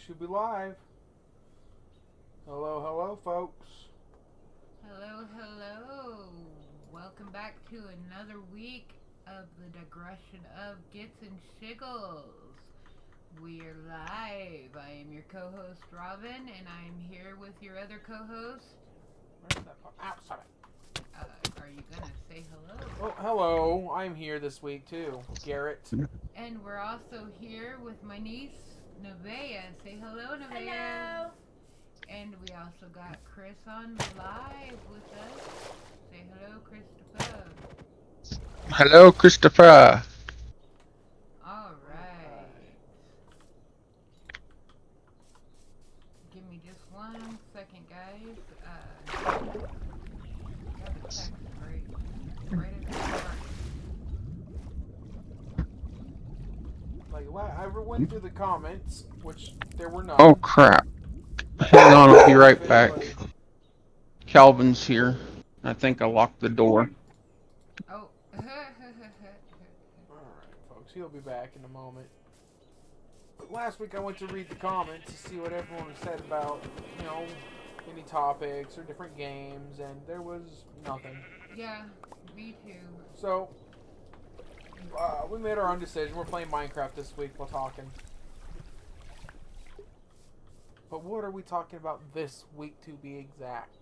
should be live. Hello, hello, folks. Hello, hello. Welcome back to another week of the Digression of Gits and Shiggels. We're live. I am your co host, Robin, and I'm here with your other co host. Where's that? Ow, stop it. Are you going to say hello? Oh, hello. I'm here this week too, Garrett. And we're also here with my niece, Nevaeh. Say hello, Nevaeh. Hello. And we also got Chris on live with us. Say hello, Christopher. Hello, Christopher. All right. Give me just 1 second, guys. Got the text right at the start. I went through the comments, which there were none. Oh, crap. Hang on, I'll be right back. Calvin's here. I think I locked the door. Oh. Alright, folks. He'll be back in a moment. Last week I went to read the comments to see what everyone said about, any topics or different games, and there was nothing. Yeah, me too. So, we made our own decision. We're playing Minecraft this week while talking. But what are we talking about this week, to be exact?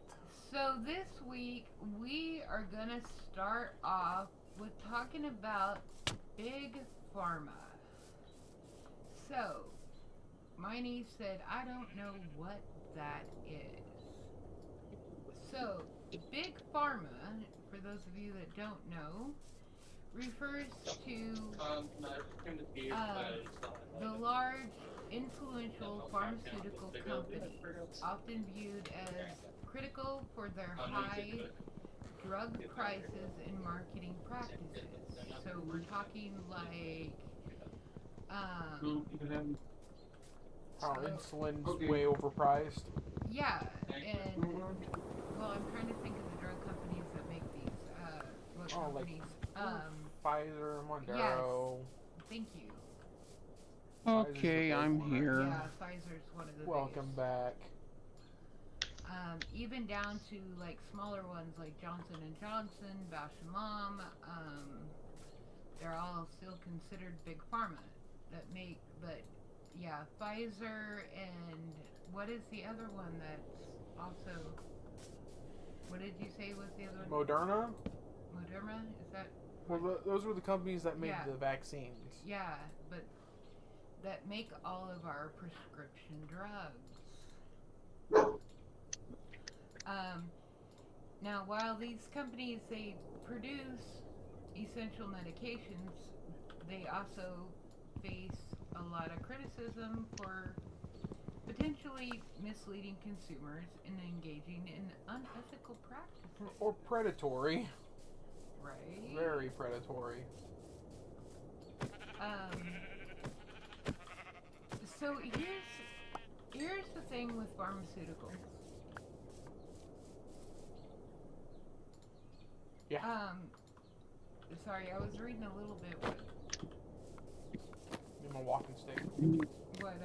So this week we are gonna start off with talking about Big Pharma. So, my niece said, I don't know what that is. So, Big Pharma, for those of you that don't know, refers to the large, influential pharmaceutical companies, often viewed as critical for their high drug prices and marketing practices. So, we're talking like How insulin's way overpriced. yeah, and well, I'm trying to think of the drug companies that make these. What companies? Pfizer, Yes. Mondaro. Thank you. Okay, I'm here. Yeah, Pfizer's one of the Welcome biggest. back. Even down to like smaller ones like Johnson and Johnson, Bausch and Lomb. They're all still considered big pharma that make, but yeah, Pfizer and what is the other one that's also? What did you say was the other one? Moderna? Moderna? Is that? Well, those were the companies that made Yeah. the vaccines. Yeah, but that make all of our prescription drugs. Now, while these companies they produce essential medications, they also face a lot of criticism for potentially misleading consumers and engaging in unethical practices. Or predatory. Right? Very predatory. So here's the thing with pharmaceuticals. Yeah. Sorry, I was reading a little bit Need my walking stick. what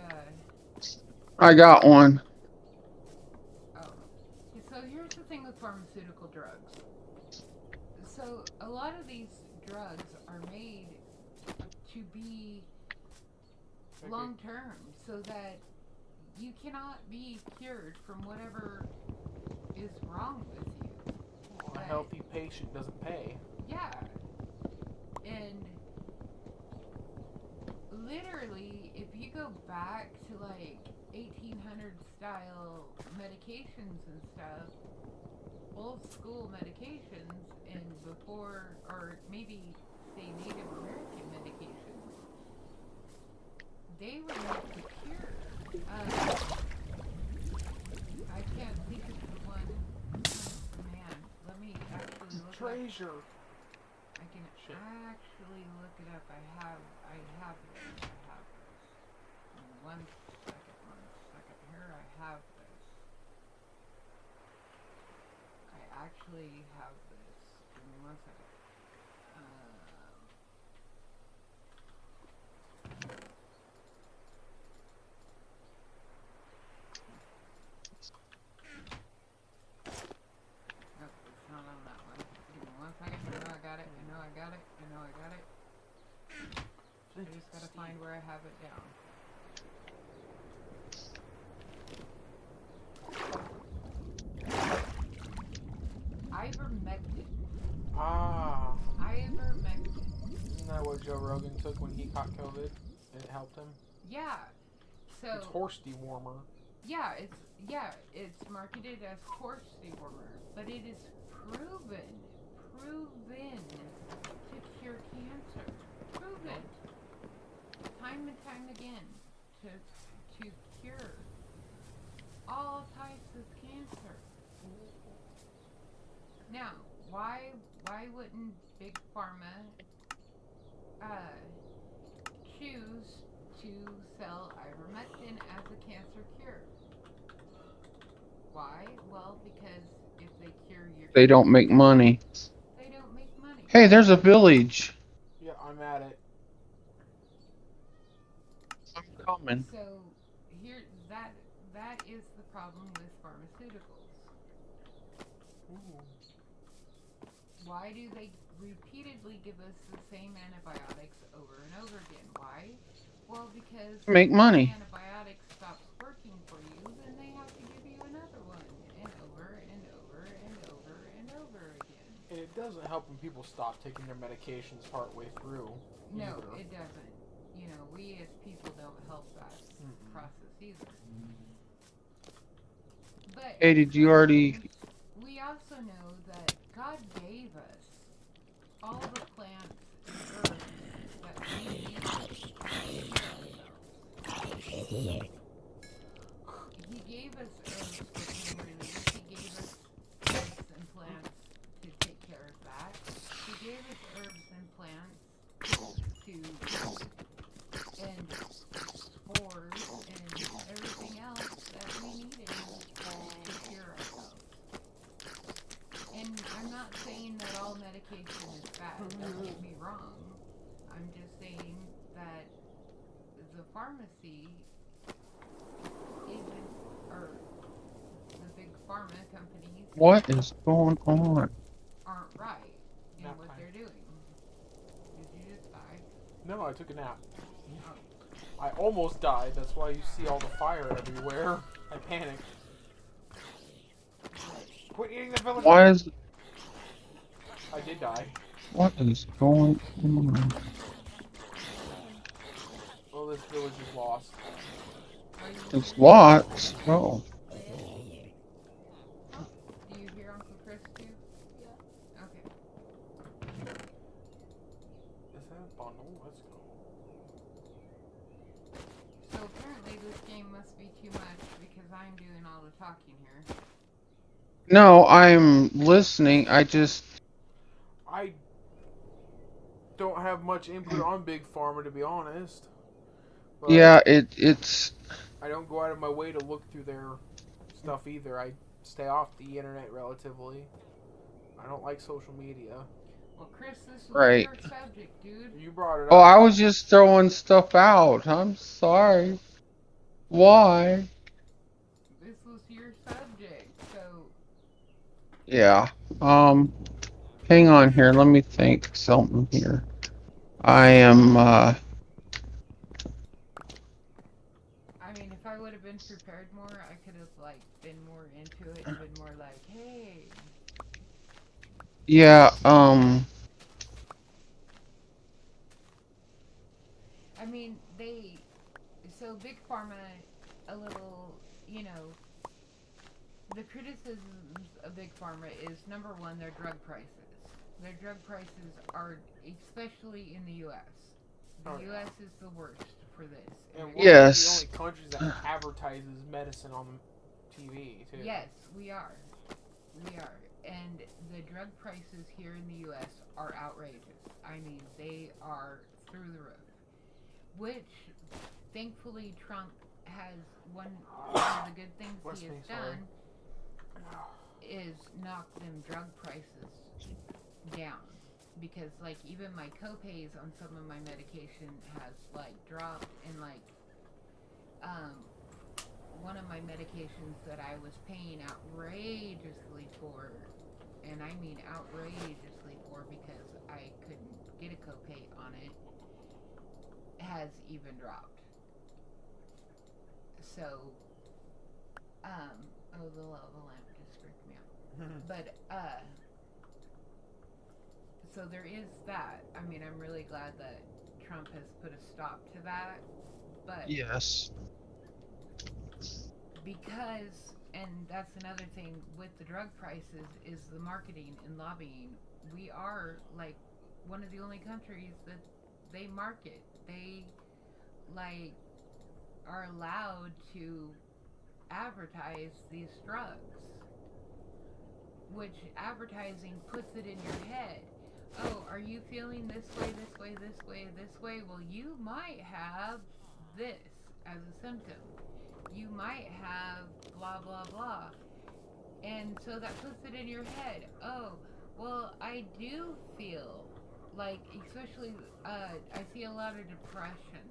I got one. oh. So here's the thing with pharmaceutical drugs. So a lot of these drugs are made to be long term so that you cannot be cured from whatever is wrong with you. A healthy patient doesn't pay. Yeah. And literally, if you go back to like 1800 style medications and stuff, old school medications, and before, or maybe say Native American medications, they were meant to cure. I can't think of the one. Man, let me actually look Treasure. up. I can actually look it up. I have this. One second here. I have this. I actually have this. Give me 1 second. I just gotta find where I have it down. Ivermectin. Ah. Ivermectin. Isn't that what Joe Rogan took when he caught COVID? And it helped him? Yeah. So It's horse dewormer. it's marketed as horse dewormer, but it is proven to cure cancer. Proven time and time again to cure all types of cancer. Now, why wouldn't Big Pharma choose to sell ivermectin as a cancer cure? Why? Well, because if they cure your They don't make money. they don't make money. Hey, there's a village. Yeah, I'm at it. I'm coming. So here that is the problem with pharmaceuticals. Ooh. Why do they repeatedly give us the same antibiotics over and over again? Why? Well, because Make money. if the antibiotic stops working for you, then they have to give you another one, and over and over and over and over again. And it doesn't help when people stop taking their medications partway through. No, either. it doesn't. You know, we as people don't help that process either. But Hey, did you already... we also know that God gave us all the plants and herbs that we need to cure ourselves. He gave us herbs for pain relief. He gave us herbs and plants to take care of that. He gave us herbs and plants and spores and everything else that we needed to cure ourselves. And I'm not saying that all medication is bad, don't get me wrong. I'm just saying that the pharmacy isn't, or the big pharma companies What is going on? aren't right in Nap what time. they're doing. Did you just die? No, I took a nap. Oh. I almost died. That's why you see all the fire everywhere. I panicked. Quit eating the villager! Why is... I did die. What is going on? Well, this village is lost. Are you There's hearing lots. Oh. Leia? Oh, do you hear Uncle Chris too? Yeah. Okay. Is that a bundle? Let's go. So apparently this game must be too much because I'm doing all the talking here. No, I'm listening. I don't have much input on Big Pharma, to be honest. But yeah, it's... I don't go out of my way to look through their stuff either. I stay off the internet relatively. I don't like social media. Well, Chris, this was Right. your subject, dude. You brought it up. Oh, I was just throwing stuff out. I'm sorry. Why? This was your subject, so Yeah. Hang on here. Let me think something here. I am, I mean, if I would have been prepared more, I could have like been more into it and been more like, hey. yeah, I mean, so Big Pharma, a little, you know, the criticisms of Big Pharma is number one, their drug prices. Their drug prices are, especially in the U.S. The U.S. is the worst for this. And we're one yes. of the only countries that advertises medicine on TV, too. Yes, we are. We are. And the drug prices here in the U.S. are outrageous. I mean, they are through the roof. Which, thankfully, Trump has one of the good things he has done is knock them drug prices down. Because, like, even my copays on some of my medication has, like, dropped. And, like, one of my medications that I was paying outrageously for, and I mean outrageously for because I couldn't get a copay on it, has even dropped. So, oh, the lava lamp just freaked me out. But, so there is that. I mean, I'm really glad that Trump has put a stop to that. But Yes. because, and that's another thing with the drug prices, is the marketing and lobbying. We are like one of the only countries that they market. They like are allowed to advertise these drugs, which advertising puts it in your head. Oh, are you feeling this way, this way, this way, this way? Well, you might have this as a symptom. You might have blah, blah, blah. And so that puts it in your head. Oh, well, I do feel like, especially, I see a lot of depression.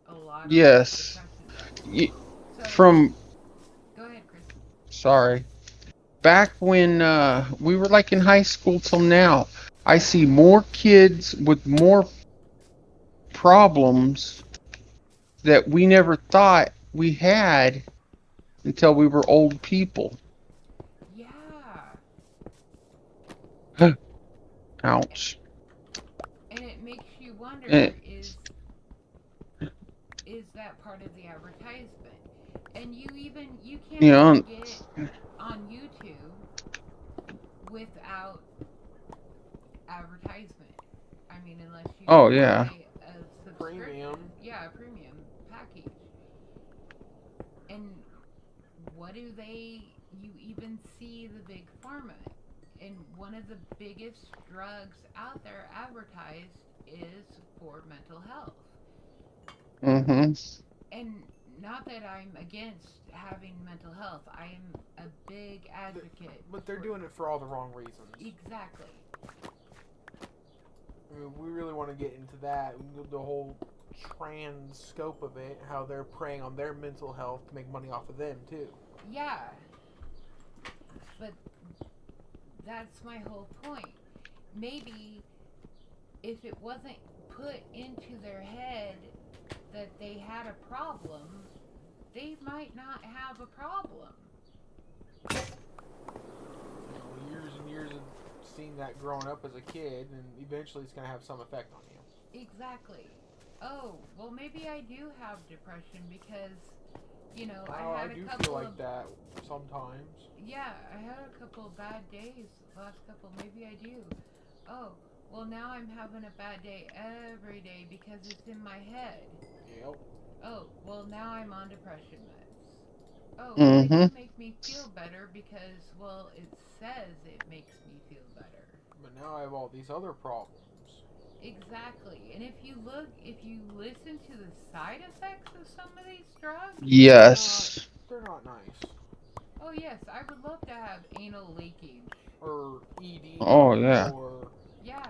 A lot of Yes. depression. So, From, go ahead, Chris. sorry. Back when we were like in high school till now, I see more kids with more problems that we never thought we had until we were old people. Yeah. Ouch. And it makes you wonder, Eh, is that part of the advertisement? And you can't you know, even get on YouTube without advertisement. I mean, unless you oh yeah. buy a subscription. Premium. Yeah, a premium package. And what do they, you even see the big pharma. And one of the biggest drugs out there advertised is for mental health. Mm-hmm. And not that I'm against having mental health. I am a big advocate. But they're doing it for all the wrong reasons. Exactly. I mean, we really want to get into that, the whole trans scope of it, how they're preying on their mental health to make money off of them, too. Yeah. But that's my whole point. Maybe if it wasn't put into their head that they had a problem, they might not have a problem. Years and years of seeing that growing up as a kid, and eventually it's going to have some effect on you. Exactly. Oh, well, maybe I do have depression because, I I had do a couple feel like of that sometimes. yeah, I had a couple of bad days. Last couple, maybe I do. Oh, well, now I'm having a bad day every day because it's in my head. Yep. Oh, well, now I'm on depression meds. Oh, well, they Mm-hmm. do make me feel better because, well, it says it makes me feel better. But now I have all these other problems. Exactly. And if you listen to the side effects of some of these drugs, Yes. They're not nice. oh yes, I would love to have anal leakage. Or ED. Oh yeah. Or, Yeah.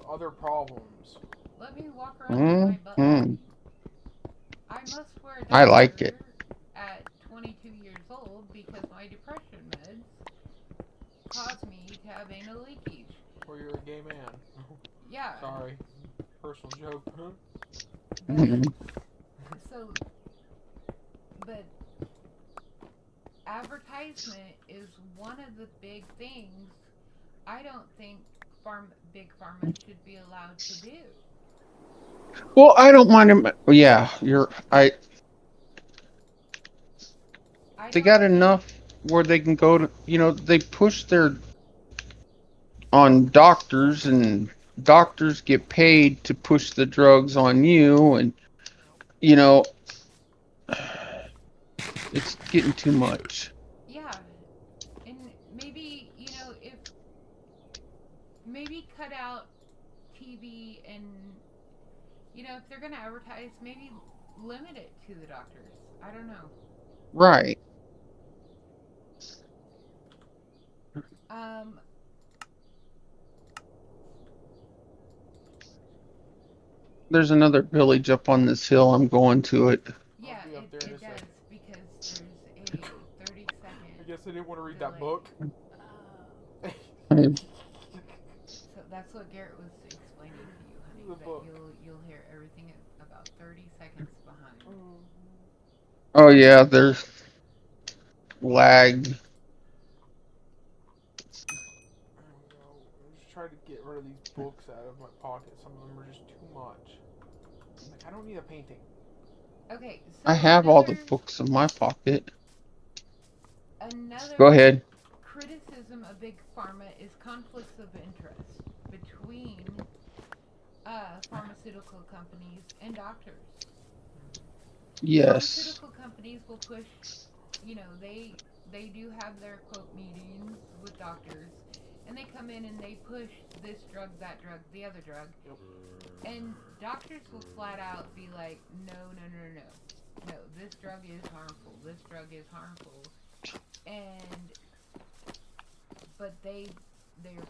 other problems. Let me walk around with my butt Mm-hmm. bleeding. I must wear a I like diaper it. at 22 years old because my depression meds caused me to have anal leakage. Or you're a gay man. Yeah. Sorry. Personal joke. Mm-hmm. So, but advertisement is one of the big things I don't think big pharma should be allowed to do. Well, I don't mind him. Yeah, I they don't got think, enough where they can go to, they push their on doctors, and doctors get paid to push the drugs on you, and you know it's getting too much. yeah, and maybe if maybe cut out TV and if they're gonna advertise, maybe limit it to the doctors. I don't know. Right. Um, There's another village up on this hill. I'm going to it. yeah, I'll be up there in a it does second. because there's a 30-second. I guess I didn't want to read that delay. book. So that's what Garrett was explaining to you, honey. funny The that book. you'll hear everything about 30 seconds behind. Oh yeah, there's lag. There we go. I'm just trying to get rid of these books out of my pocket. Some of them are just too much. Like, I don't need a painting. Okay, I so have all the books in my pocket. Go another ahead. criticism of big pharma is conflicts of interest between pharmaceutical companies and doctors. Yes. Pharmaceutical companies will push, they do have their quote meetings with doctors, and they come in and they push this drug, that drug, the other drug, Yep. and doctors will flat out be like, no, no, no, no, no, this drug is harmful, this drug is harmful, and but they're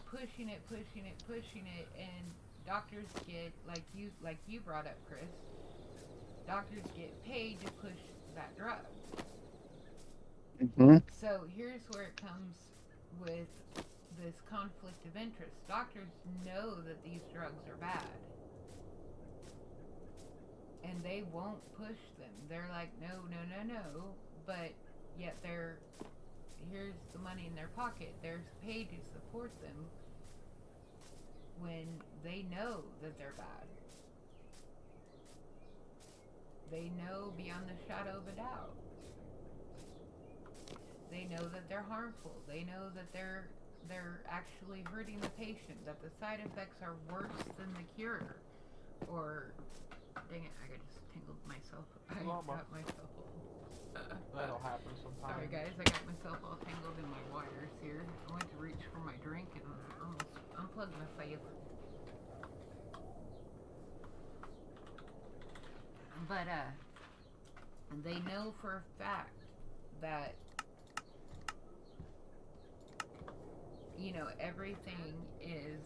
pushing it, pushing it, pushing it, and doctors get like you brought up, Chris. Doctors get paid to push that drug. Hmm. So here's where it comes with this conflict of interest. Doctors know that these drugs are bad, and they won't push them. They're like, no, no, no, no, but yet here's the money in their pocket. They're paid to support them when they know that they're bad. They know beyond the shadow of a doubt. They know that they're harmful. They know that they're actually hurting the patient, that the side effects are worse than the cure. Or dang it, I just tangled myself. I Llama. got myself all That'll happen sometimes. sorry guys, I got myself all tangled in my wires here. I went to reach for my drink and almost unplugged myself. But they know for a fact that everything is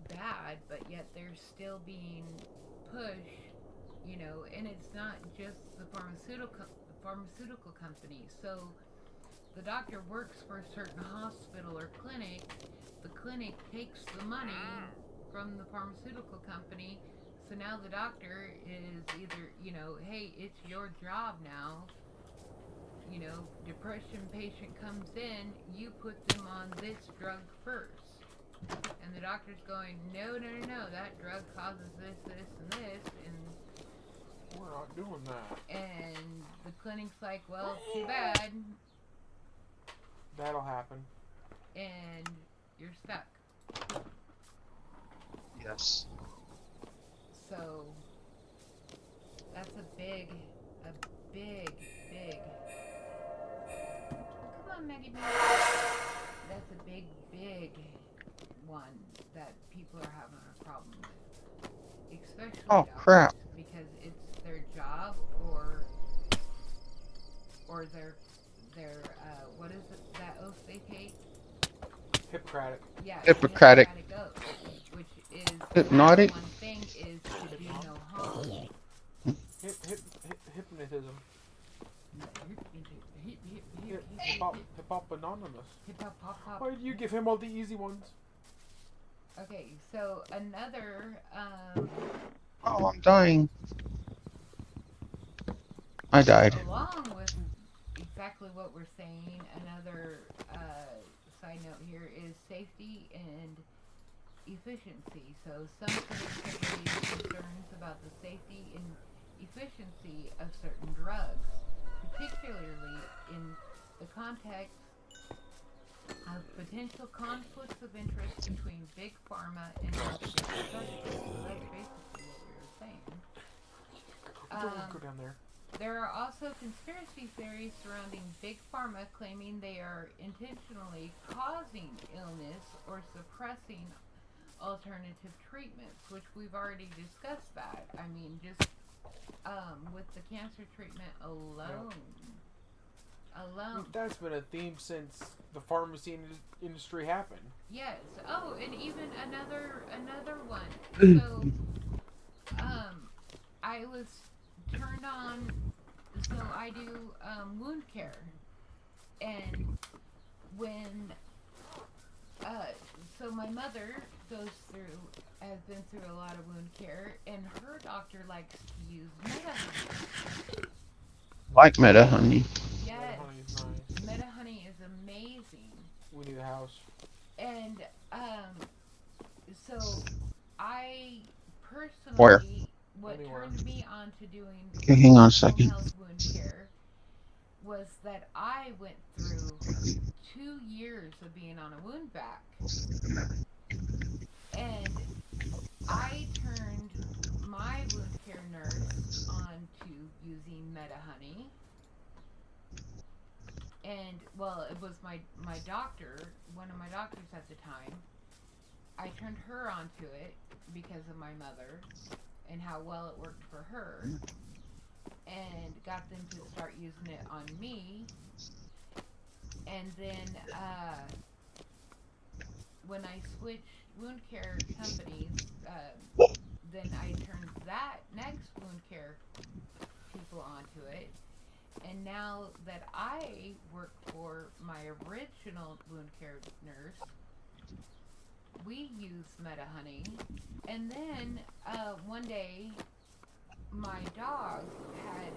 bad, but yet they're still being pushed, and it's not just the pharmaceutical company. So the doctor works for a certain hospital or clinic. The clinic takes the money from the pharmaceutical company. So now the doctor is either, hey, it's your job now. Depression patient comes in, you put them on this drug first. And the doctor's going, no, no, no, no, that drug causes this, this, and this. We're not doing that. And the clinic's like, well, too bad. That'll happen. And you're stuck. Yes. So that's a big. Come on, Maggie. That's a big one that people are having a problem with, especially Oh doctors, crap. because it's their job or their what is it, that oath they take? Hippocratic. Yeah, Hippocratic. oath, which is Hypnotic. one thing is to do no harm. Hypnotism. Hip-hop Anonymous. Hip-hop. Why did you give him all the easy ones? Okay, so another Oh, I'm dying. I died. along with exactly what we're saying, another side note here is safety and efficiency. So some critics have raised concerns about the safety and efficiency of certain drugs, particularly in the context of potential conflicts of interest between big pharma and healthcare professionals. So that's basically what we were saying. Don't go down there. There are also conspiracy theories surrounding big pharma claiming they are intentionally causing illness or suppressing alternative treatments, which we've already discussed that. I mean, just with the cancer treatment alone. That's been a theme since the pharmacy industry happened. Yes. Oh, and even another one. So, I was turned on. So I do wound care, and when so my mother has been through a lot of wound care, and her doctor likes to use Meta Honey. Like Meta Honey. Yes, Honey is nice. Meta Honey is amazing. We need a house. And so I personally, Where? what Anywhere. turned me on to doing Okay, hang on a home second. health wound care was that I went through 2 years of being on a wound vac, and I turned my wound care nurse on to using Meta Honey. And well, it was my doctor, one of my doctors at the time. I turned her onto it because of my mother and how well it worked for her, and got them to start using it on me. And then when I switched wound care companies, then I turned that next wound care people onto it. And now that I work for my original wound care nurse, we use Meta Honey. And then one day, my dog had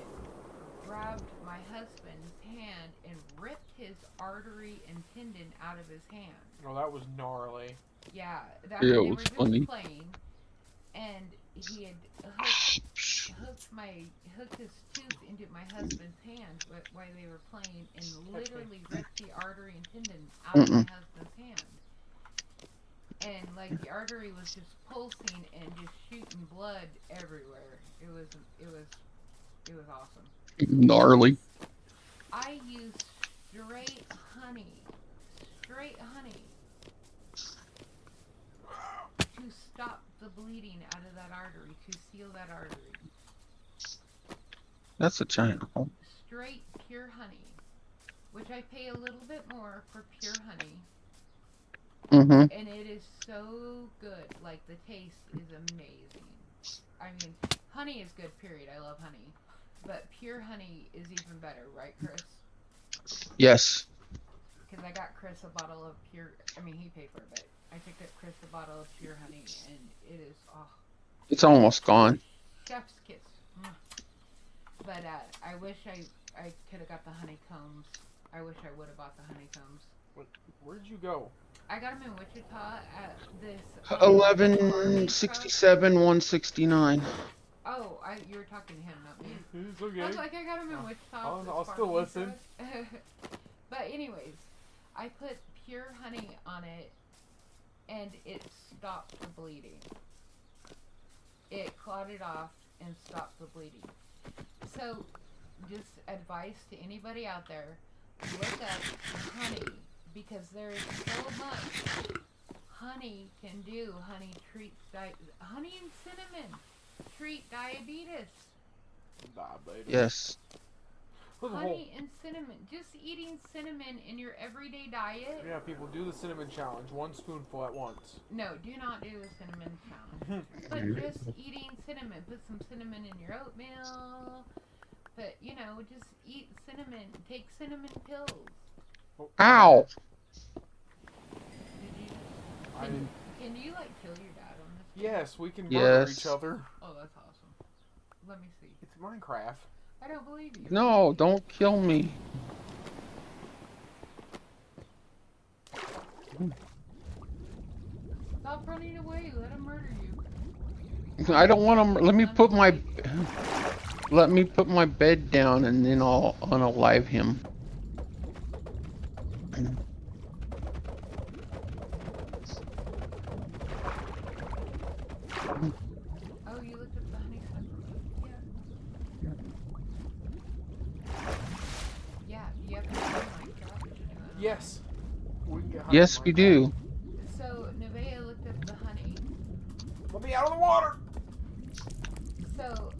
grabbed my husband's hand and ripped his artery and tendon out of his hand. Oh, that was gnarly. Yeah, Yeah, they it were was just funny. playing, and he had hooked his tooth into my husband's hand while they were playing, and literally ripped the artery and tendon out of my husband's hand. And like the artery was just pulsing and just shooting blood everywhere. It was awesome. Gnarly. I used straight honey to stop the bleeding out of that artery, to seal that artery. That's a giant hole. Straight pure honey, which I pay a little bit more for pure honey. Mm-hmm. And it is so good. Like, the taste is amazing. I mean, honey is good, period. I love honey. But pure honey is even better, right, Chris? Yes. Because I got Chris a bottle of pure... I mean, he paid for it, but I picked up Chris a bottle of pure honey, and it is... Oh, It's almost gone. chef's kiss. But I wish I could have got the honeycombs. I wish I would have bought the honeycombs. Where'd you go? I got them in Wichita at this... 1167 169. Oh, you were talking to him, not me. It's okay. I was like, I got him in Wichita. I'll still listen. But anyways, I put pure honey on it, and it stopped the bleeding. It clotted off and stopped the bleeding. So, just advice to anybody out there, look up honey, because there is so much honey can do. Honey treats honey and cinnamon treat diabetes. Yes. Honey and cinnamon. Just eating cinnamon in your everyday diet. Yeah, people do the cinnamon challenge. 1 spoonful at once. No, do not do the cinnamon challenge. But just eating cinnamon. Put some cinnamon in your oatmeal. But, just eat cinnamon. Take cinnamon pills. Ow! Can you, kill your dad on this? Yes, we can murder Yes. each other. Oh, that's awesome. Let me see. It's Minecraft. I don't believe you. No, don't kill me. Stop running away. Let him murder you. I don't want to. Let me put my bed down, and then I'll unalive him. Oh, you looked up the honey stuff. Yeah, you have to do Minecraft. Yes. We can get honey Yes, from we Minecraft. do. So, Nevaeh looked up the honey. Let me out of the water! So,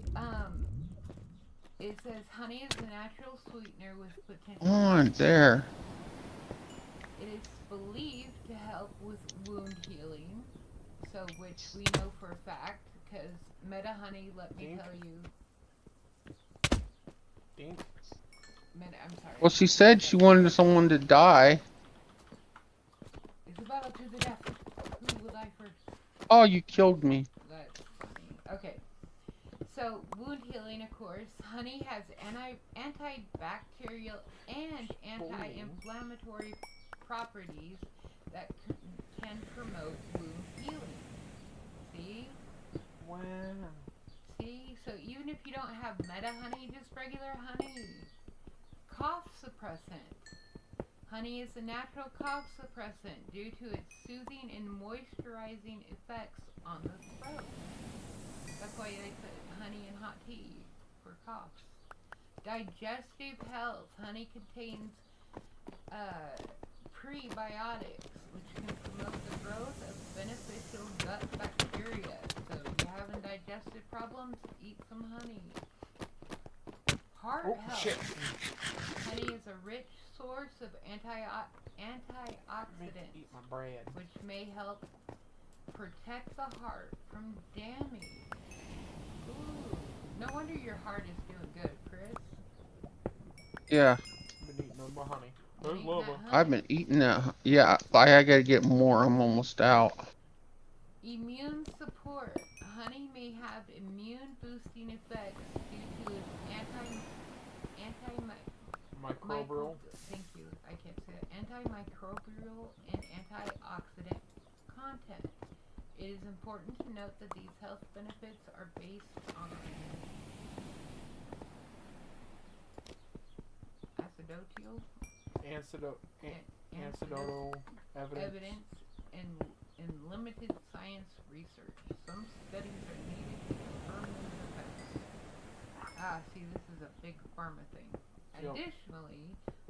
it says honey is a natural sweetener with potential. On there. It is believed to help with wound healing, so which we know for a fact, because Meta Honey, let me Dink. tell you. Dink. I'm sorry. Well, she said she wanted someone to die. Oh, you killed me. That's funny. Okay. So, wound healing, of course. Honey has antibacterial and anti-inflammatory properties that can promote wound healing. See? Wow. See? So, even if you don't have meta honey, just regular honey. Cough suppressant. Honey is a natural cough suppressant due to its soothing and moisturizing effects on the throat. That's why they put honey in hot tea for coughs. Digestive health. Honey contains prebiotics, which can promote the growth of beneficial gut bacteria. So if you're having digestive problems, eat some honey. Heart health. Shit. Honey is a rich source of antioxidants, Eat my bread. which may help protect the heart from damage. Ooh, no wonder your heart is doing good, Chris. Yeah, Been eating no more honey. You There's eating lava. that honey? I've been eating that. Yeah, I gotta get more. I'm almost out. Immune support. Honey may have immune boosting effects due to its Microbial. thank you, I can't say it. Antimicrobial and antioxidant content. It is important to note that these health benefits are based on Anecdotal evidence. evidence and limited science research. Some studies are needed to confirm these effects. See, this is a big pharma thing. Yep. Additionally,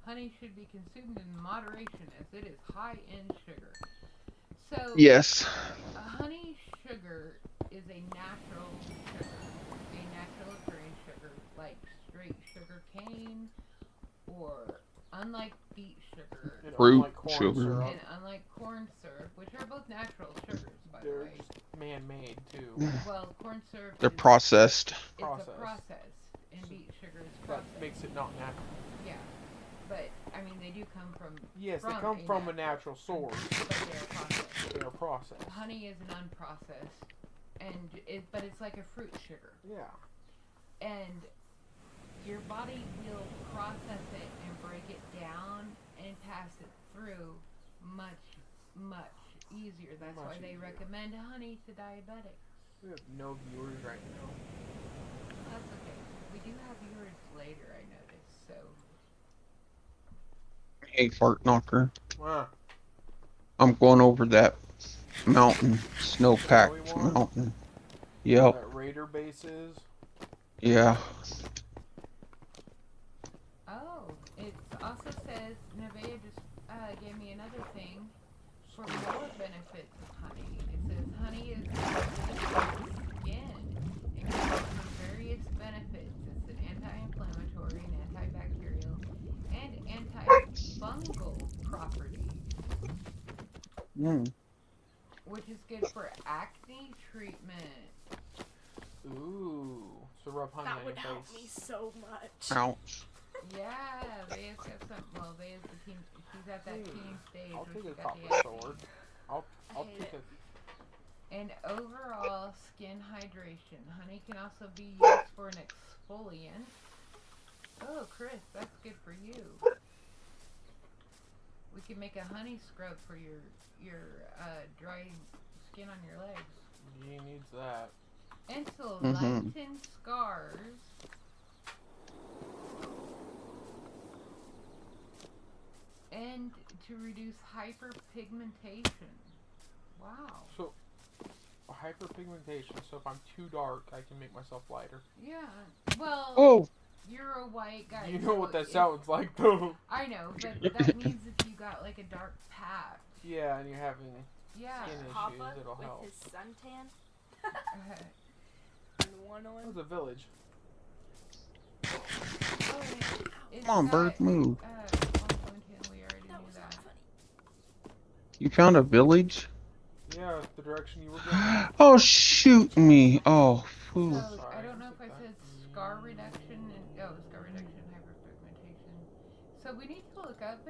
honey should be consumed in moderation as it is high in sugar. So, Yes. honey sugar is a natural occurring sugar, like straight sugar cane, or unlike beet sugar, And Fruit unlike corn sugar. syrup, and unlike corn syrup, which are both natural sugars, by the they're way. just man-made too. Well, corn syrup They're is processed. it's a process, and beet sugar is That processed. makes it not natural. Yeah, but I mean they do come from. Yes, they come from a natural source. But they are processed. They are processed. Honey is an unprocessed, but it's like a fruit sugar, Yeah. and your body will process it and break it down and pass it through much easier. That's Much why they easier. recommend honey to diabetics. We have no viewers right now. That's okay. We do have viewers later, I noticed. So Hey, fart knocker. Ah, I'm going over that mountain, snowpacked snowy one? mountain. Yep. that Raider base is. Yeah. oh, it also says Nevaeh just gave me another thing for more benefits of honey. It says honey is good for the skin and can offer various benefits. It's an anti-inflammatory and antibacterial and antifungal property, Mm. which is good for acne treatment. Ooh. So rub honey That on would your help face. me so much. Ouch. Yeah, Vea's got some. Well, Vea's the teen. She's at that teen stage I'll where take she a got copper the acne. sword. I'll hate take it. And overall skin hydration. Honey can also be used for an exfoliant. Oh, Chris, that's good for you. We can make a honey scrub for your dry skin on your legs. He needs that. And to Mhm. lighten scars. And to reduce hyperpigmentation. Wow. So hyperpigmentation. So if I'm too dark, I can make myself lighter. Yeah. Well, Oh. you're a white guy. You know so what that if- sounds like, though. I know, but that means if you got like a dark patch. Yeah, and you're having Yeah. skin issues. Papa It'll with help. his suntan Uh, and one That on. was a village. oh, it's Come on, bird, got, move. suntan, we already That knew was that. not funny. You found a village? Yeah, the direction you were going. Oh, shoot me. Oh, fool. So, I Sorry, don't know if I take said that. scar reduction and scar reduction, hyperpigmentation. So we need to look up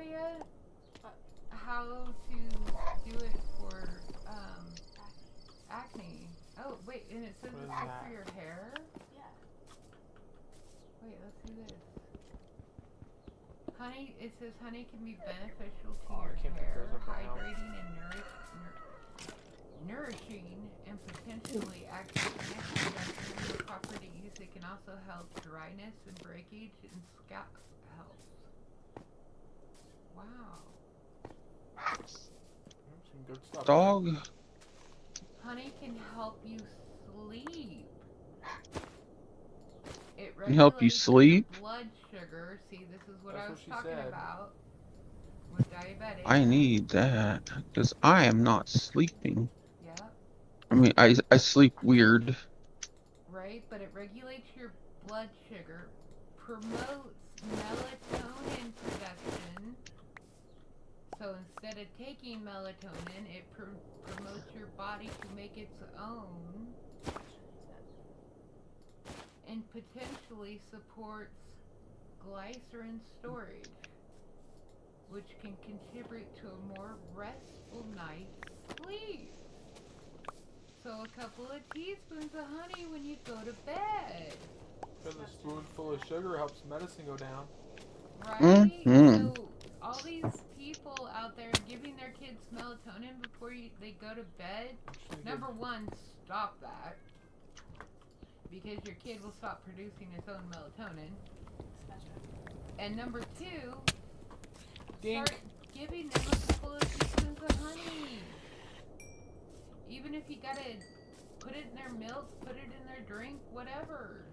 how to do it for acne. Oh, wait, and it says What it's is good that? for your hair? Yeah. Wait, let's see this. Honey, it says honey can be beneficial to Oh, I your can't pick hair, those up right now. hydrating and nourishing and potentially active antibacterial properties. It can also help dryness and breakage and scalp health. Wow. Some good stuff. Dog. Honey can help you sleep. It Can help you regulates sleep? your blood sugar. See, this is what That's I what was she talking said. about with diabetics. I need that because I am not sleeping. Yep. I mean, I sleep weird. Right, but it regulates your blood sugar, promotes melatonin production. So instead of taking melatonin, it promotes your body to make its own, and potentially supports glycerin storage, which can contribute to a more restful night's sleep. So a couple of teaspoons of honey when you go to bed. Because a spoonful of sugar helps medicine go down. Right? Mhm. So all these people out there giving their kids melatonin before they go to bed, number one, stop that. Because your kid will stop producing its own melatonin. And number two, start giving them a couple of teaspoons of honey. Even if you gotta put it in their milk, put it in their drink, whatever.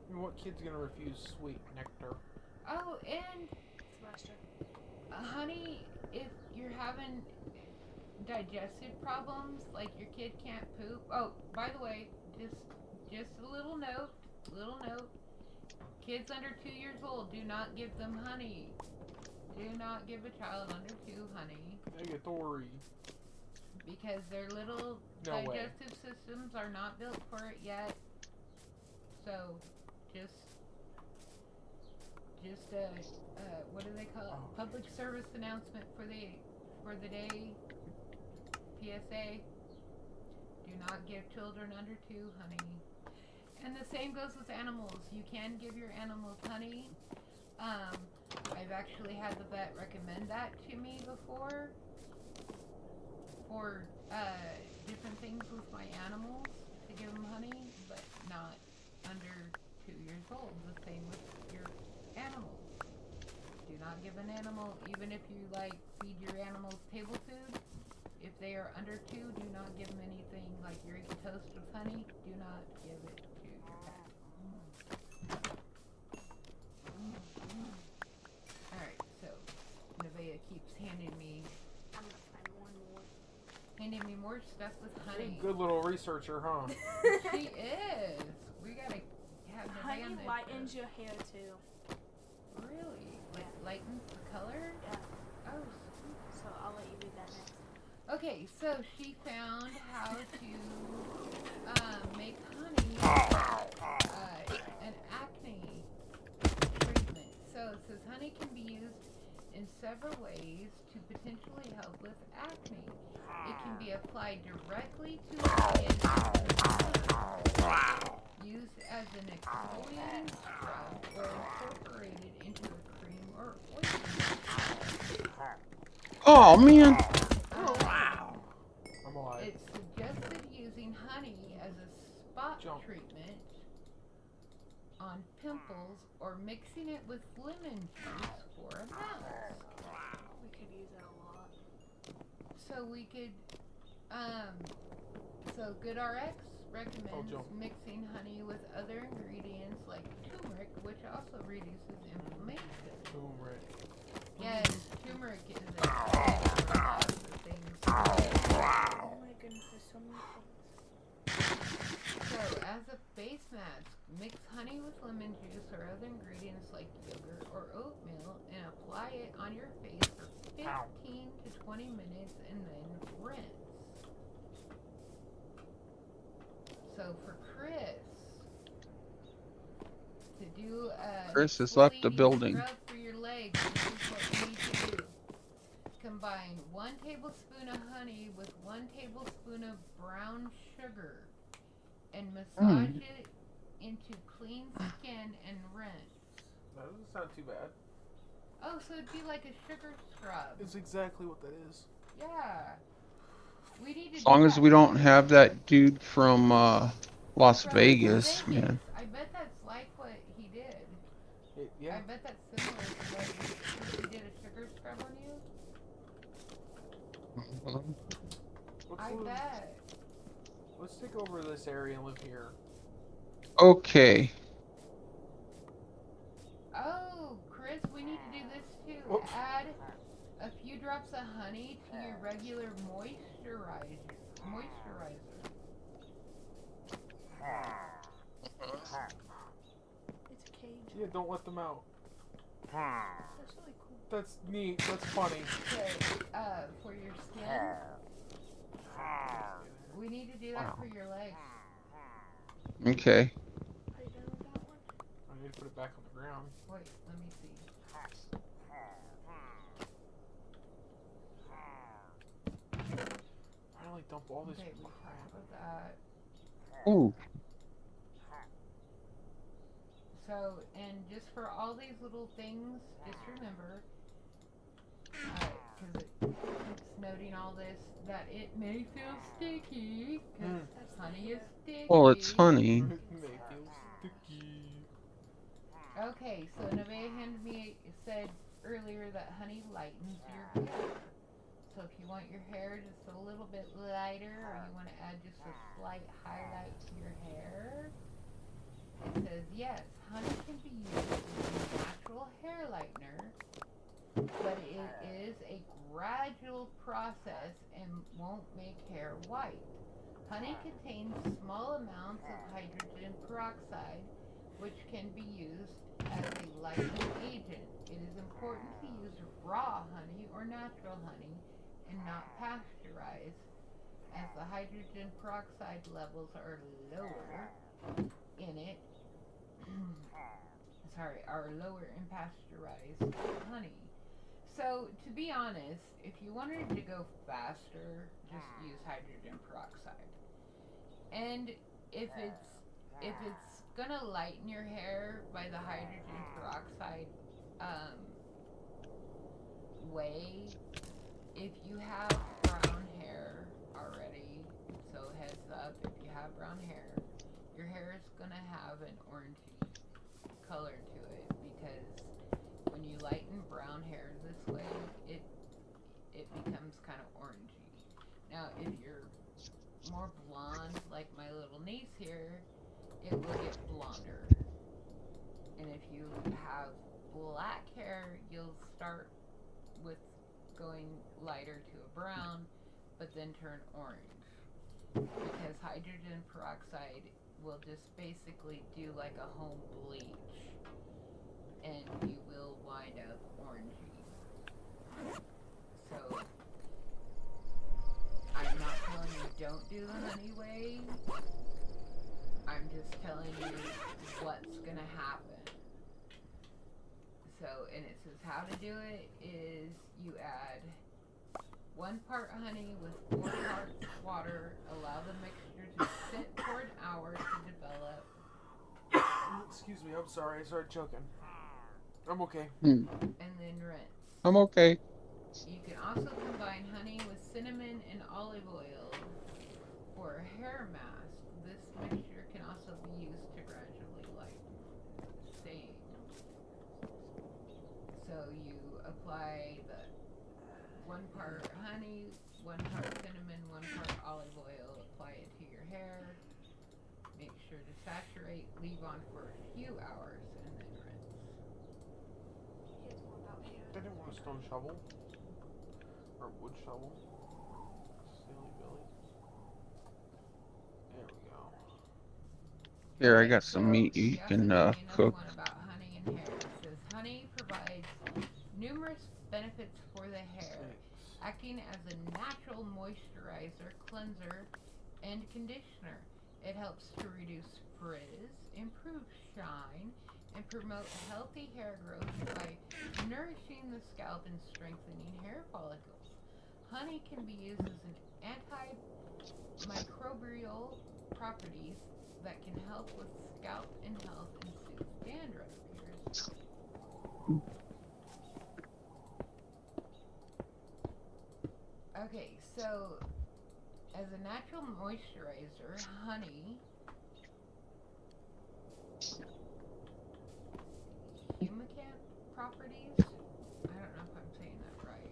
I mean, what kid's gonna refuse sweet nectar? Oh, and Semester. honey, if you're having digestive problems, like your kid can't poop. Oh, by the way, just a little note. Kids under 2 years old, do not give them honey. Do not give a child under 2 honey. Negatory. Because their little digestive systems are not built for it yet. So, just what do they call it? Public service announcement for the day. PSA. Do not give children under 2 honey. And the same goes with animals. You can give your animals honey. I've actually had the vet recommend that to me before for different things with my animals, to give them honey, but not under 2 years old. The same with your animals. Do not give an animal, even if you feed your animals table food. If they are under 2, do not give them anything like you're eating toast with honey. Do not give it to your pet. Alright, so Nevaeh keeps handing me I'm gonna find one more. more stuff with honey. Good little researcher, huh? She is. We gotta have Nevaeh Honey on the lightens your hair too. Really? Yeah. Lightens the color? Yeah. Oh, So I'll let you read that next. okay, so she found how to make honey an acne treatment. So it says honey can be used in several ways to potentially help with acne. It can be applied directly to the skin, used as an exfoliating scrub, or incorporated into a cream or ointment. Oh man. I'm alive. It's suggested using honey as a spot treatment on pimples or mixing it with lemon juice for a mask. We could use that a lot. So we could, so GoodRx recommends mixing honey with other ingredients like turmeric, which also reduces inflammation. Turmeric. Yes, turmeric is a lot of things. Oh my goodness, there's so many things. So, as a face mask, mix honey with lemon juice or other ingredients like yogurt or oatmeal and apply it on your face for 15 to 20 minutes and then rinse. So, for Chris to do Chris has left the building. Scrub for your legs, this is what you need to do. combine 1 tablespoon of honey with 1 tablespoon of brown sugar and massage it into clean skin and rinse. That doesn't sound too bad. Oh, so it'd be like a sugar scrub. It's exactly what that is. Yeah. We need to As long do as that. we don't have that dude from Las From Vegas, Vegas. man. I bet that's like what he did. Yeah. I bet that's similar to what he did a sugar scrub on you. I bet. Let's take over this area and live here. Okay. Oh, Chris, we need to do this too. Whoops. Add a few drops of honey to your regular moisturizer. It's a cage. Yeah, don't let them out. That's really cool. That's neat. That's funny. Okay, for your skin. We need to do that for your legs. Okay. Are you done with that one? I need to put it back on the ground. Wait, let me see. Finally dump all this Okay, we crap. talked about that. Ooh. So, and just for all these little things, just remember, because it keeps noting all this, that it may feel sticky, because honey is sticky. Well, it's honey. It may feel sticky. Okay, so Nevaeh handed me, said earlier that honey lightens your hair. So if you want your hair just a little bit lighter, or you want to add just a slight highlight to your hair, it says, yes, honey can be used as a natural hair lightener, but it is a gradual process and won't make hair white. Honey contains small amounts of hydrogen peroxide, which can be used as a lightening agent. It is important to use raw honey or natural honey and not pasteurized, as the hydrogen peroxide levels are lower in it. Are lower in pasteurized honey. So, to be honest, if you wanted to go faster, just use hydrogen peroxide. And if it's gonna lighten your hair by the hydrogen peroxide way, if you have brown hair already, so heads up, if you have brown hair, your hair is gonna have an orangey color to it, because when you lighten brown hair this way, it becomes kind of orangey. Now, if you're more blonde, like my little niece here, it will get blonder. And if you have black hair, you'll start with going lighter to a brown, but then turn orange. Because hydrogen peroxide will just basically do like a home bleach, and you will wind up orangey. So, I'm not telling you don't do the honey way. I'm just telling you what's gonna happen. So, and it says how to do it is you add 1 part honey with 4 parts water. Allow the mixture to sit for an hour to develop. Excuse me, I'm sorry. I started choking. I'm okay. And then rinse. I'm okay. You can also combine honey with cinnamon and olive oil for a hair mask. This mixture can also be used to gradually lighten staying. So you apply the 1 part honey, 1 part cinnamon, 1 part olive oil. Apply it to your hair. Make sure to saturate. Leave on for a few hours and then rinse. He has more about hair. I didn't want a stone shovel. Or wood shovel. Silly Billy. There we go. Here, I Okay, got some meat you he also can gave me another cook. one about honey and hair. It says honey provides numerous benefits for the hair, acting as a natural moisturizer, cleanser, and conditioner. It helps to reduce frizz, improve shine, and promote healthy hair growth by nourishing the scalp and strengthening hair follicles. Honey can be used as an antimicrobial properties that can help with scalp and health and soothe dandruff. Okay, so as a natural moisturizer, honey humectant properties. I don't know if I'm saying that right.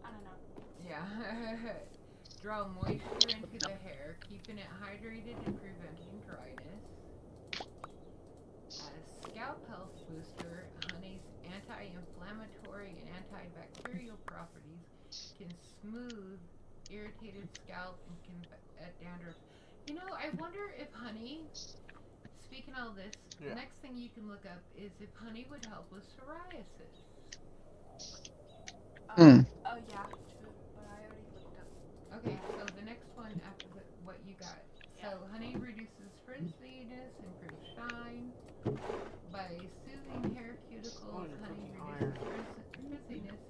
I don't know. Yeah. Draw moisture into the hair, keeping it hydrated and preventing dryness. As scalp health booster, honey's anti-inflammatory and antibacterial properties can smooth irritated scalp and combat dandruff. You know, I wonder if honey, speaking of all this, Yeah. the next thing you can look up is if honey would help with psoriasis. Oh yeah, true. But I already looked up. Okay, so the next one after what you got. So honey reduces frizziness, improves shine. By soothing hair cuticles, you're honey cooking reduces frizziness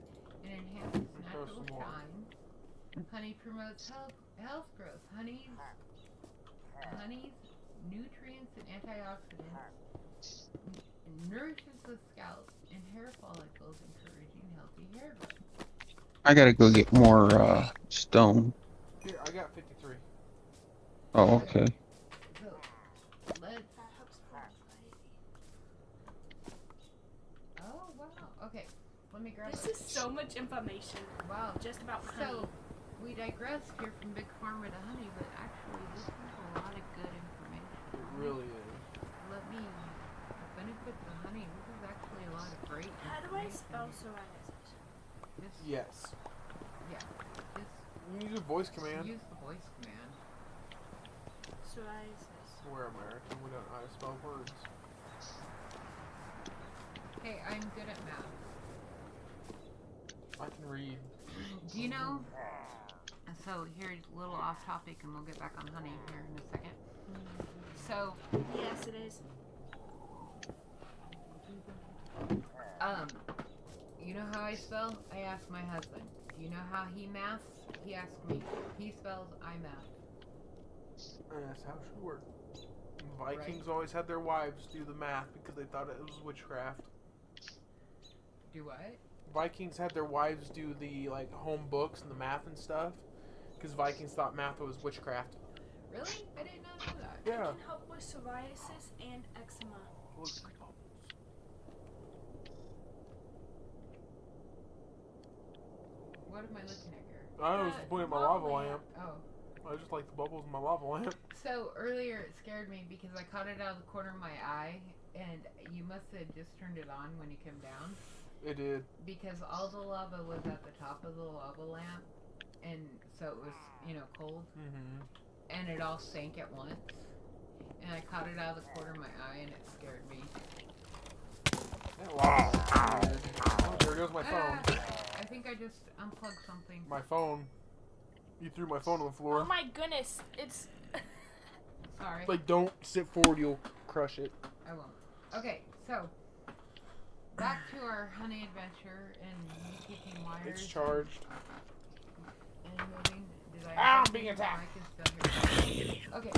and enhances Throw natural some more. shine. Honey promotes health growth. Honey's nutrients and antioxidants nourishes the scalp and hair follicles, encouraging healthy hair growth. I gotta go get more stone. Here, I got 53. Oh, okay. So let's. That helps for anxiety. Oh wow. Okay, let me grab. This is so much information Wow. just about honey. So we digressed here from Big Pharma to honey, but actually this is a lot of good information. It really is. Let me benefit the honey. This is actually a lot of great. How do I information. spell psoriasis? This, Yes. yeah. This You can use a voice command. use the voice command. Psoriasis. We're American. We don't know how to spell words. Hey, I'm good at math. I can read. Do you know? So here's a little off topic, and we'll get back on honey here in a second. So, Yes, it is. you know how I spell? I asked my husband. Do you know how he maths? He asked me. He spells, I math. And that's how it should work. Vikings always had their wives do the math because they thought it was witchcraft. Do what? Vikings had their wives do the like home books and the math and stuff because Vikings thought math was witchcraft. Really? I did not know that. It Yeah. can help with psoriasis and eczema. Look at my bubbles. What am I looking at here? I was pointing at my lava lamp. Oh. I just like the bubbles in my lava lamp. So earlier it scared me because I caught it out of the corner of my eye, and you must have just turned it on when you came down. It did. Because all the lava was at the top of the lava lamp, and so it was, cold, Mm-hmm. and it all sank at once. And I caught it out of the corner of my eye, and it scared me. That lava weird. Oh, there goes my phone. I think I just unplugged something. My phone. You threw my phone on the floor. Oh my goodness, it's Sorry. Like, don't sit forward, you'll crush it. I won't. Okay, so back to our honey adventure and me kicking wires. It's charged. And moving. Did I? Ah, I'm being attacked. I can still hear you. Okay.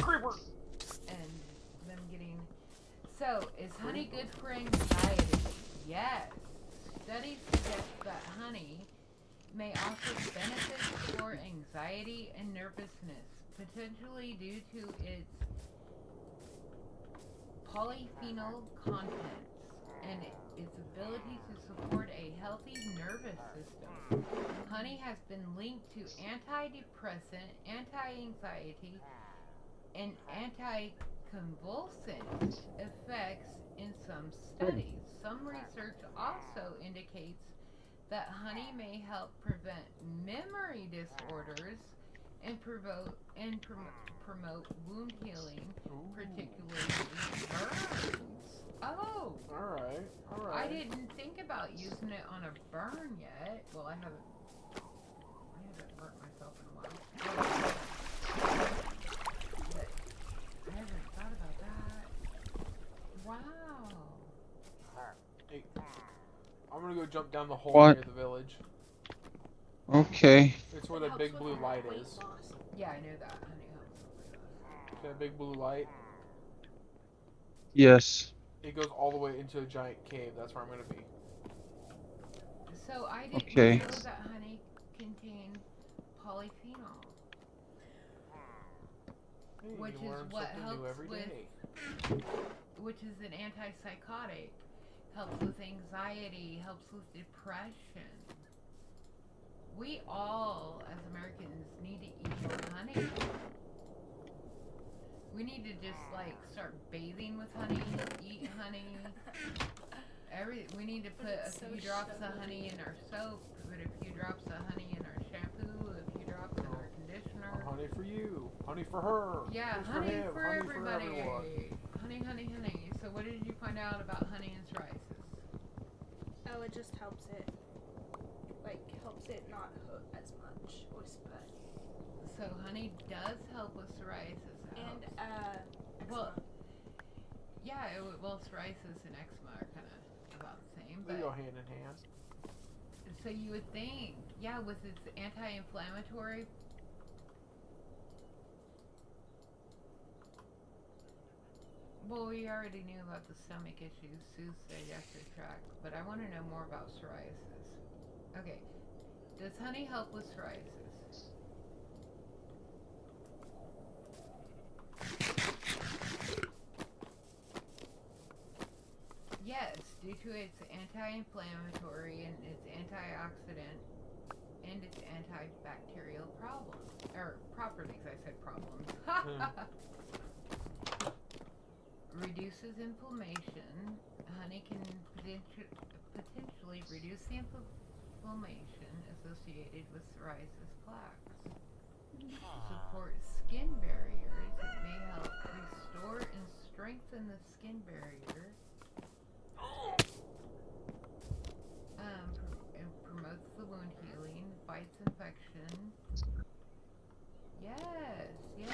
Creeper. And them getting. So, is honey good for anxiety? Yes. Studies suggest that honey may offer benefits for anxiety and nervousness, potentially due to its polyphenol contents and its ability to support a healthy nervous system. Honey has been linked to antidepressant, anti-anxiety, and anticonvulsant effects in some studies. Some research also indicates that honey may help prevent memory disorders and promote wound healing, particularly burns. Oh, Alright. I didn't think about using it on a burn yet. Well, I haven't burnt myself in a while. Wow. Hey, I'm gonna go jump down the hole What? near the village. Okay. It's where It that helps big with blue light weight is. loss. Yeah, I know that. Honey helps with weight That big blue light. Yes. It goes all the way into a giant cave. That's where I'm gonna be. loss. So I didn't Okay. know that honey contained polyphenol, Hey, which you is learn what something new helps every with, day. which is an antipsychotic, helps with anxiety, helps with depression. We all, as Americans, need to eat more honey. We need to just like start bathing with honey, eat honey. We need to put a It's so few drops of sugary. honey in our soap, put a few drops of honey in our shampoo, a few drops in our conditioner. Honey for you. Honey for her. Yeah, Honey honey him. for Honey everybody. for everyone. Honey, honey, honey. So what did you find out about honey and psoriasis? Oh, it just helps it. Like, helps it not hurt as much or spread. So honey does help with psoriasis. And, well, eczema. yeah, well, psoriasis and eczema are kind of about the same. They But go hand in hand. so you would think, yeah, with its anti-inflammatory. Well, we already knew about the stomach issues, Sue's digestive tract, but I want to know more about psoriasis. Okay, does honey help with psoriasis? Yes, due to its anti-inflammatory and its antioxidant and its antibacterial properties. I said problems. Reduces inflammation. Honey can potentially reduce the inflammation associated with psoriasis plaques. Supports skin barriers. It may help restore and strengthen the skin barrier. And promotes the wound healing, fights infection. Yes.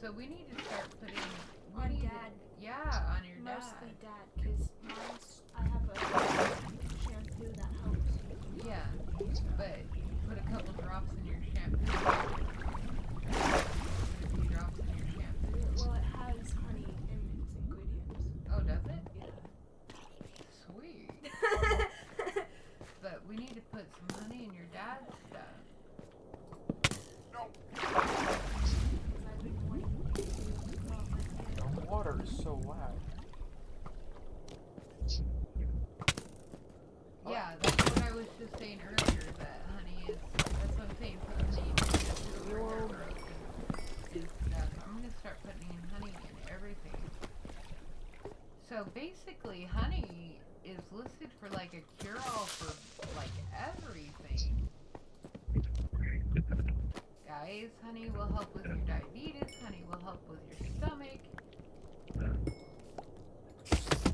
So we need to start putting On Dad. On your Mostly dad. Dad, because I have a shampoo that helps. Yeah, but put a couple drops in your shampoo. Put a few drops in your shampoo. Well, it has honey in its ingredients. Oh, does it? Yeah. Sweet. But we need to put some honey in your dad's stuff. Because I've been wanting to develop my skin. The water is so loud. Yeah, that's what I was just saying earlier, that honey is, that's what I'm saying, put honey in your shampoo or hair growth and stuff. I'm going to start putting in honey in everything. So basically, honey is listed for like a cure-all for like everything. Guys, honey will help with your diabetes, honey will help with your stomach.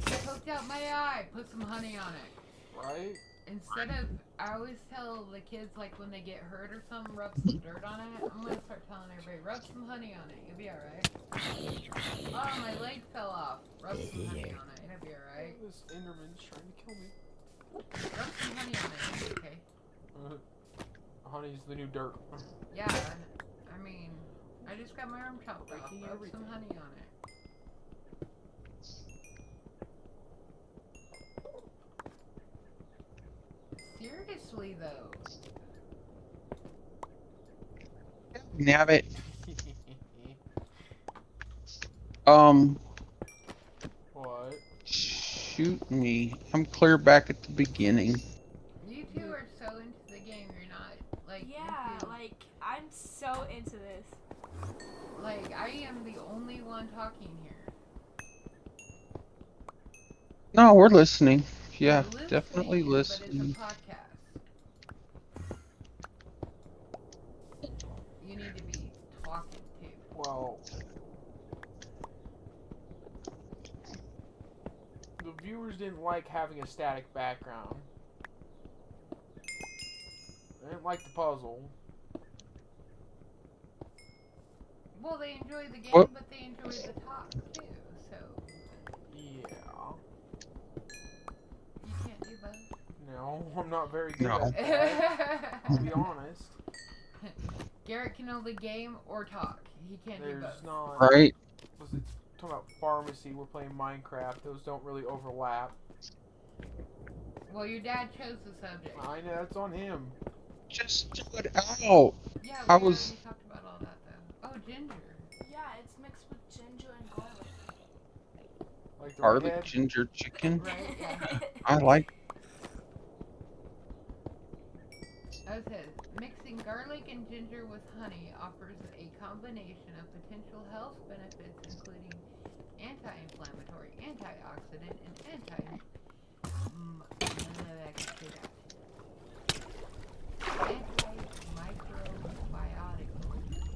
I poked out my eye, put some honey on it. Right? Instead of, I always tell the kids, like, when they get hurt or something, rub some dirt on it. I'm going to start telling everybody, rub some honey on it. You'll be alright. Oh, my leg fell off. Rub some honey on it. It'll be alright. This Enderman's trying to kill me. Rub some honey on it. It'll be okay. Honey's the new dirt. Yeah, I mean, I just got my arm chopped off. Breaking Rub everything. some honey on it. Seriously, though. Nabbit. What? Shoot me. I'm clear back at the beginning. You two are so into the game, you're not, like, Yeah, into, like, I'm so into this. like, I am the only one talking here. No, we're listening. Yeah, You're definitely But listening. it's a podcast. You need to be talking too. Well, the viewers didn't like having a static background. They didn't like the puzzle. Well, they enjoy the game, What? but they enjoy the talk too. So Yeah. I'm not very good No. at that, to be honest. Garrett can only game or talk. He can't do There's both. not... Right? Was it talking about pharmacy? We're playing Minecraft. Those don't really overlap. Well, your dad chose the subject. I know, that's on him. Just do it out. Yeah, I we was- already talked about all that, though. Oh, ginger. Yeah, it's mixed with ginger and garlic. Like the Garlic redhead. ginger chicken. Right, yeah. I like. As it says, mixing garlic and ginger with honey offers a combination of potential health benefits, including anti-inflammatory, antioxidant, and antimicrobial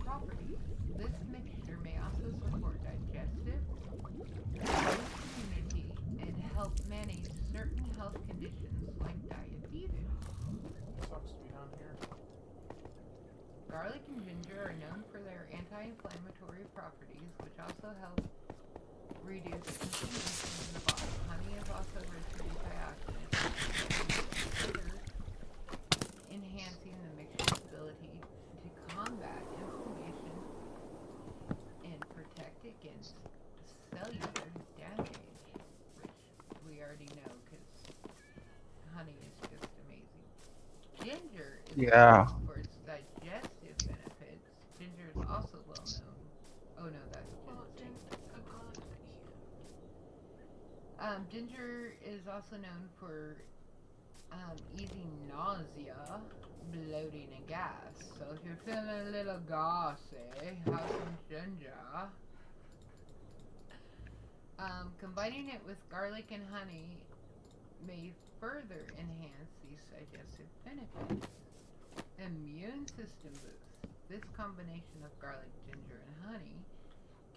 properties. This mixture may also support digestive, immunity, and help manage certain health conditions like diabetes. Sucks to be down here. Garlic and ginger are known for their anti-inflammatory properties, which also help reduce inflammation in the body. Honey is also rich in antioxidants, further enhancing the mixture's ability to combat inflammation and protect against cellular damage, which we already know because honey is just amazing. Ginger is Yeah. known for its digestive benefits. Ginger is also well known. Oh no, that's Well, ginseng. garlic right here. Ginger is also known for easing nausea, bloating, and gas. So if you're feeling a little gassy, have some ginger. Combining it with garlic and honey may further enhance these digestive benefits. Immune system boost. This combination of garlic, ginger, and honey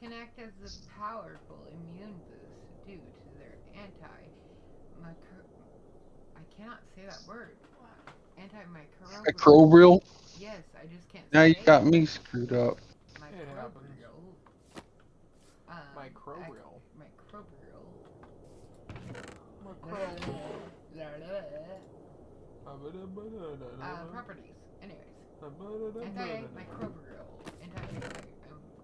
can act as a powerful immune boost due to their I cannot say that word. What? Antimicrobial. Microbial. Yes, I just can't Now say you got me screwed up. It happens. Microbial. Microbial. Properties. Anyways. Antimicrobial. I'm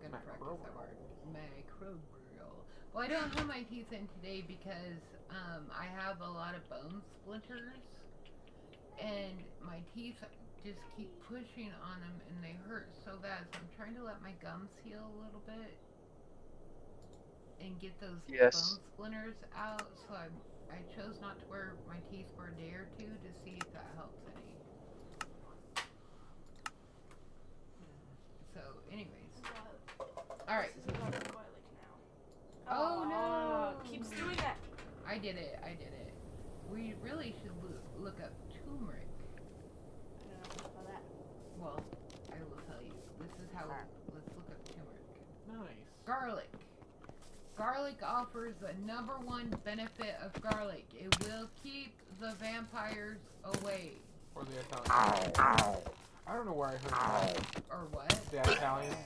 gonna practice that word. Microbial. Well, I don't have my teeth in today because I have a lot of bone splinters, and my teeth just keep pushing on them, and they hurt so bad. So I'm trying to let my gums heal a little bit and get those Yes. bone splinters out. So I chose not to wear my teeth for a day or two to see if that helps any. So, anyways, all right. This is about the garlic now. Oh, no. Keeps doing that. I did it. We really should look up turmeric. I don't know about that. Well, I will tell you. This is how. Let's look up turmeric. Nice. Garlic. Garlic offers the #1 benefit of garlic. It will keep the vampires away. Or the Italians. I don't know where I heard that. Or what? The Italians.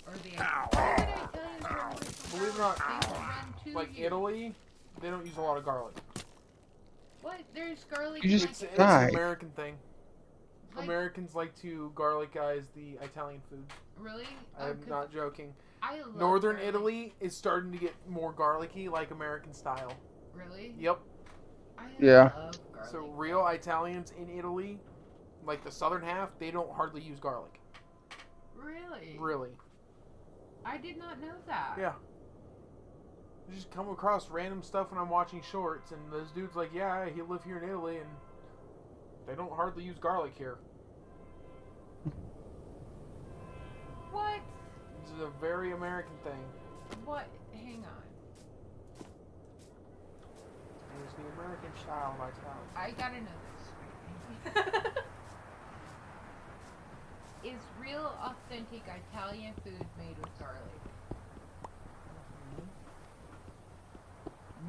Or the Italians are always so Believe it or garlic. not, They will run to like you. Italy, they don't use a lot of garlic. What? There's garlic. You just- like, It's Right. an American thing. like- Americans like to garlicize the Italian food. Really? I'm 'Cause not joking. I love Northern garlic. Italy is starting to get more garlicky, like American style. Really? Yep. I Yeah. love garlic. So real Italians in Italy, like the southern half, they don't hardly use garlic. Really? Really. I did not know that. Yeah. I just come across random stuff when I'm watching shorts, and those dudes like, yeah, he live here in Italy, and they don't hardly use garlic here. What? This is a very American thing. What? Hang on. It's the American style of Italian. I gotta know this. Is real, authentic Italian food made with garlic?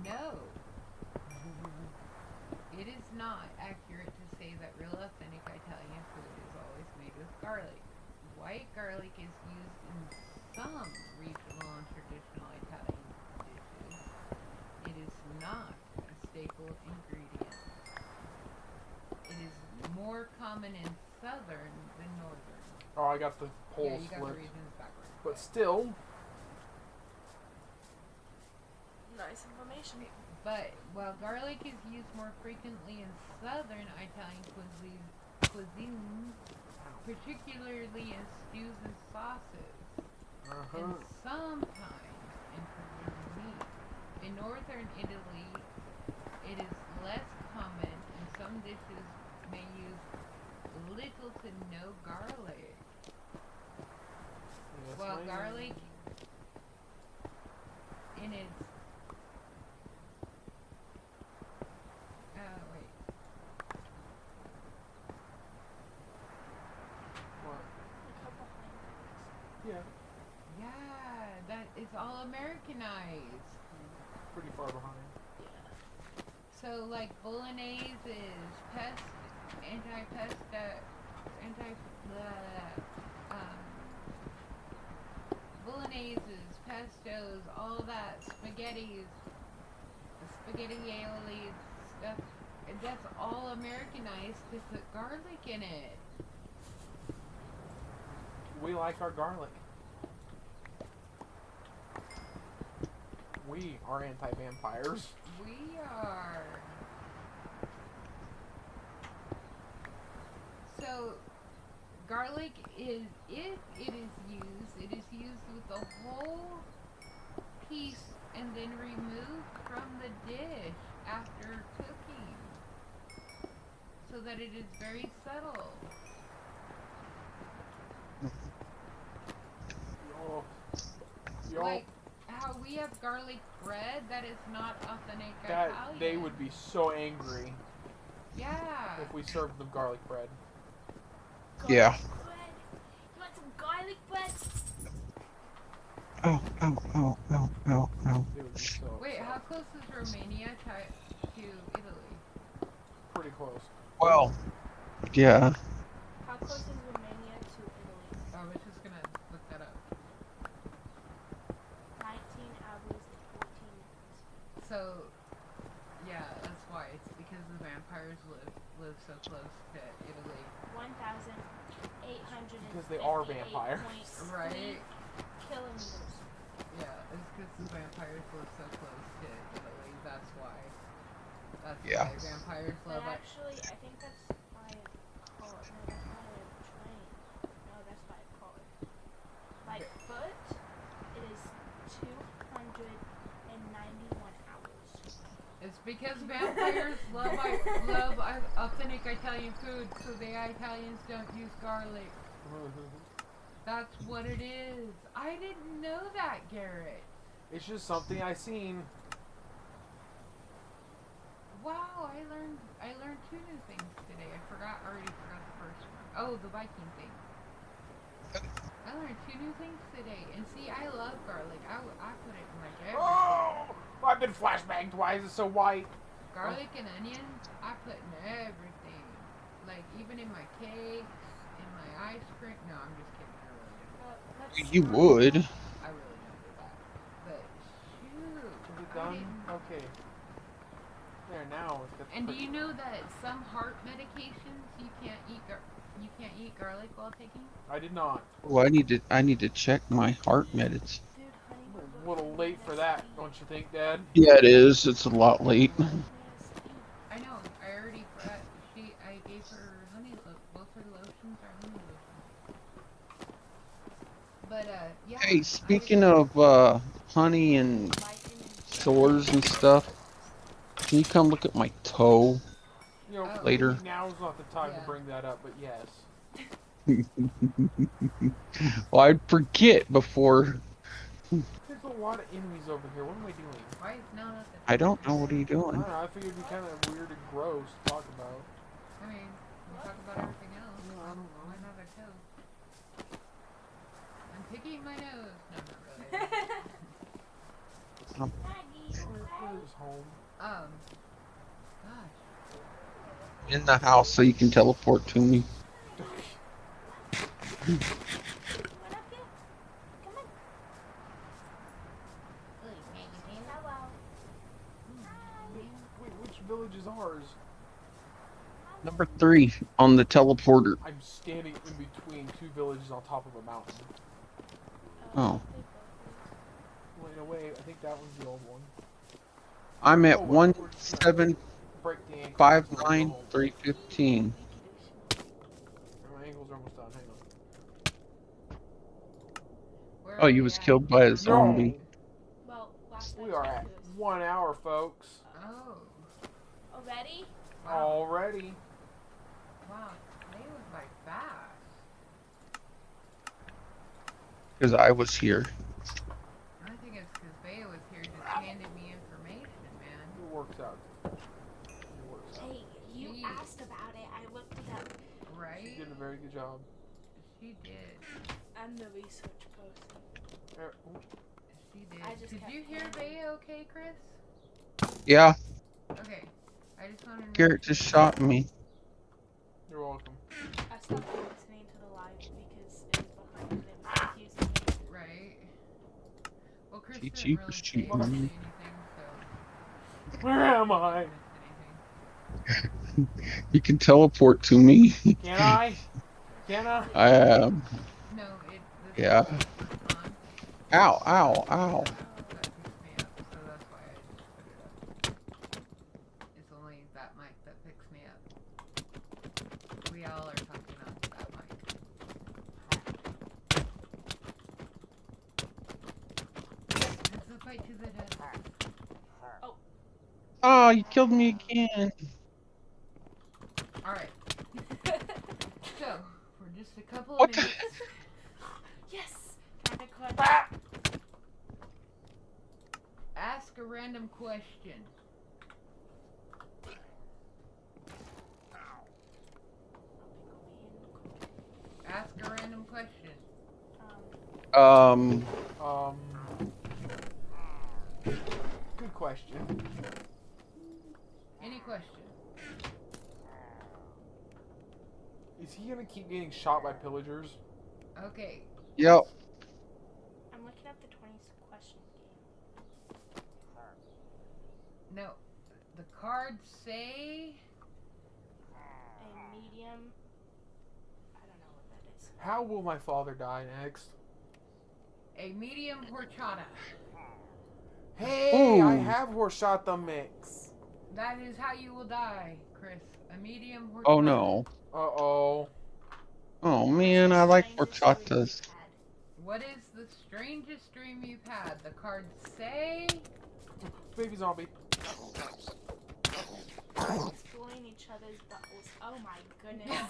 No. It is not accurate to say that real, authentic Italian food is always made with garlic. White garlic is used in some regional and traditional Italian dishes. It is not a staple ingredient. It is more common in southern than northern. Oh, I got the whole Yeah, you got the split. reasons backwards. But still, Nice information. But while garlic is used more frequently in southern Italian cuisines, particularly in stews and sauces, and sometimes in preserved meat. In northern Italy, it is less common, and some dishes may use little to no garlic. yes, While ma'am. garlic in its wait. What? Like how behind that Yeah, Yeah, that is all Americanized. pretty far behind. is. Yeah. So like bolognese is um, bolognese is pestos, all that spaghetti aioli stuff. That's all Americanized to put garlic in it. We like our garlic. We are anti-vampires. We are. So, garlic is, if it is used with the whole piece and then removed from the dish after cooking, so that it is very subtle. Yo, Like how we have garlic bread that is not authentic that Italian. they would be so angry Yeah. if we served them garlic bread. Yeah. Garlic bread. You want some garlic bread? Ow, ow, ow, ow, ow, ow. They would be so Wait, upset. how close is Romania to Italy? Pretty close. Well, yeah. How close is Romania to Italy? Oh, I was just gonna look that up. 19 hours and 14 minutes. So, yeah, that's why. It's because the vampires live so close to Italy. 1,858.3 Because they are vampires. Right? kilometers. Yeah, it's because the vampires live so close to Italy. That's why. That's Yeah. why vampires But love it. actually, I think that's by a car. No, that's by a train. No, that's by a car. By foot, it is 291 hours. It's because vampires love authentic Italian food, so the Italians don't use garlic. That's what it is. I didn't know that, Garrett. It's just something I seen. Wow, I learned 2 new things today. Already forgot the first one. Oh, the Viking thing. I learned 2 new things today. And see, I love garlic. I put it in like everything. Oh, I've been flashbanged. Why is it so white? Garlic and onions, I put in everything. Like even in my cakes, in my ice cream. No, I'm just kidding. I really don't. You would. I really don't do that. But shoot. Is it I done? didn't- Okay. There now. And do you know that some heart medications you can't eat garlic while taking? I did not. Oh, I need to check my heart medicine. Dude, honey, I'm a little late for that, don't you think, Dad? Yeah, it is. It's a lot late. I know. I already forgot. I gave her both her lotions are honey lotions. But yeah. Hey, speaking of honey and sores and stuff, can you come look at my toe? You know, Later. Now's not the time Yeah. to bring that up, but yes. Well, I'd forget before. There's a lot of enemies over here. What am I doing? Why is no not the I don't know. What are you I doing? don't know. I figured it'd be kind of weird and gross to talk about. I mean, we talk about everything else. No, I don't know. Why not our toe? I'm picking my nose. No, not really. Where's home? Gosh. In the house so you can teleport to me. Wait, which village is ours? Number 3 on the teleporter. I'm standing in between two villages on top of a mountain. Oh. They both Well, in a way, I think that was the old one. I'm at Oh, well, we're just gonna 1759 break the ankle until we go home. 315. My ankles are almost done. Hang on. Where Oh, are you we was at? killed by a zombie. Well, last We time are I at checked, it was 1 hour, folks. Oh. already. Wow. Already. Wow. They was like fast. Because I was here. I think it's because Bea was here just handing me information, man. It works out. It works out. Hey, you Jeez. asked about it. I looked it up. She Right? did a very good job. She did. I'm the research person. Ooh, She did. I just Did kept you hear handing- Bea okay, Chris? Yeah, Okay. I just wanted to make Garrett just shot me. you're welcome. I stopped listening to the live because it was behind and it was confusing me. Right. Well, Chris She didn't really was say cheating or on say me. anything, so Where am I I? didn't miss anything. You can teleport to me. Can I? Can I? I am. No, this Yeah. is on. Ow, ow, ow. That picks me up, so that's why I just put it up. It's only that mic that picks me up. We all are talking on that mic. It's a fight to the death. Oh, you killed me again. Alright, so, for just a couple of What? minutes, Yes! Kinda could. ask a random question. Ask a random question. Um, Good question. Any question. Is he gonna keep getting shot by pillagers? Okay, yep. I'm looking up the 20 question game. no. The cards say... A medium. I don't know what that is. How will my father die next? a medium horchata. Hey, I Ooh. have horchata mix. That is how you will die, Chris. A medium horchata. Oh no. Uh-oh. Oh man, I like Strangest dream horchatas. you've had. What is the strangest dream you've had? The cards say... Baby zombie. Exploring each other's buttholes. Oh my goodness.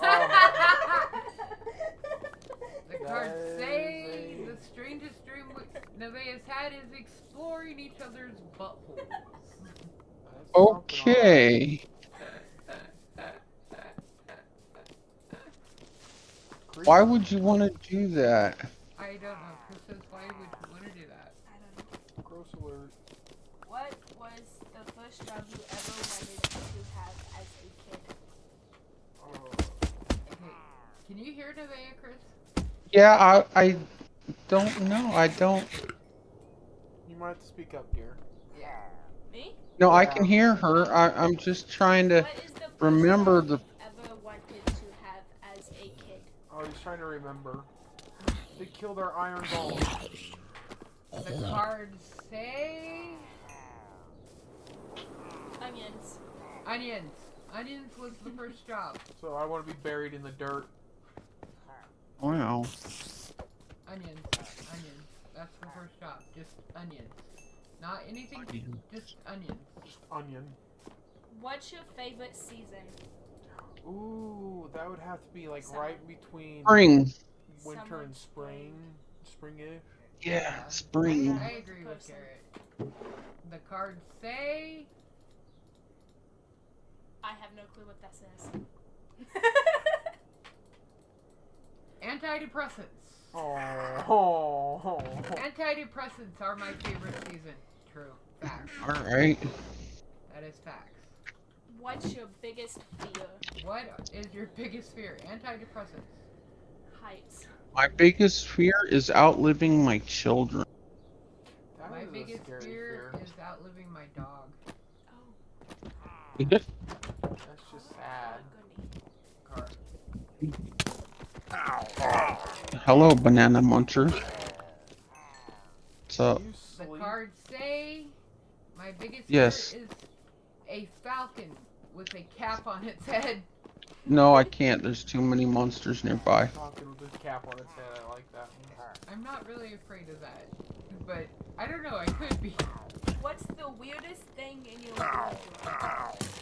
The cards That say is the strangest dream Nevaeh's had is exploring each other's buttholes. That's something, Okay. alright. Why would you want to do that? I don't know. Chris says, why would you want to do that? I don't know. Gross alert. What was the first job you ever wanted to have as a kid? Okay. Can you hear Nevaeh, Chris? Yeah, I don't know. I don't. You might have to speak up, dear. Yeah. Me? No, I can hear her. I'm just trying to What is the first remember job the. you've ever wanted to have as a kid? Oh, he's trying to remember. They killed our iron golem. The cards say... Onions. Onions. Onions was the first job. So I want to be buried in the dirt. Wow. Onions. Onions. That's the first job. Just onions. Not anything, just onions. Just onion. What's your favorite season? Ooh, that would have to be like Summer. right between Spring. winter Summer, and spring. Spring-ish. Yeah, spring. I agree with Garrett. The cards say... I have no clue what that says. Antidepressants. Oh. Antidepressants are my favorite season. True. Facts. All right. That is facts. What's your biggest fear? What is your biggest fear? Antidepressants. Heights. My biggest fear is outliving my children. That My is a biggest scary fear is outliving my dog. Oh, That's just oh sad. my goodness. Hello, banana muncher. What's up? You The sleep. cards say my biggest Yes. fear is a falcon with a cap on its head. No, I can't. There's too many monsters nearby. Talking with this cap on its head. I like that one. I'm not really afraid of that, but I don't know. I could be. What's the weirdest thing in your wardrobe?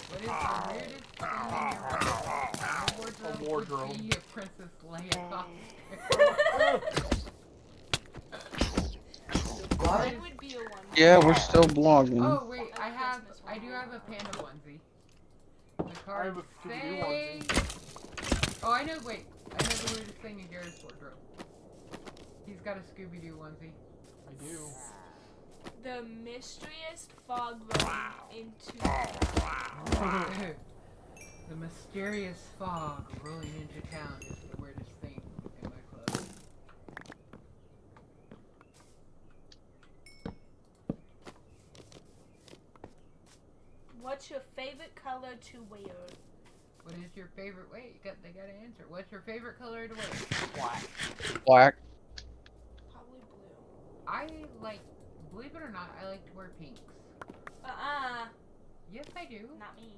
What is the weirdest thing in your wardrobe? My wardrobe, wardrobe. would be a Princess Leia costume. Mine would be a one. Yeah, we're still blogging. Oh wait, I do have a panda onesie. The I cards have a say. Scooby-Doo Oh, I know. Wait, I know the weirdest thing in Garrett's wardrobe. He's got a Scooby-Doo onesie. I do. The mysterious fog rolling into The mysterious fog rolling into town is the weirdest thing in my clothes. What's your favorite color to wear? What is your favorite? Wait, they gotta answer. What's your favorite color to wear? Black. Black. Probably blue. I like, believe it or not, I like to wear pinks. Yes, I do. Not me.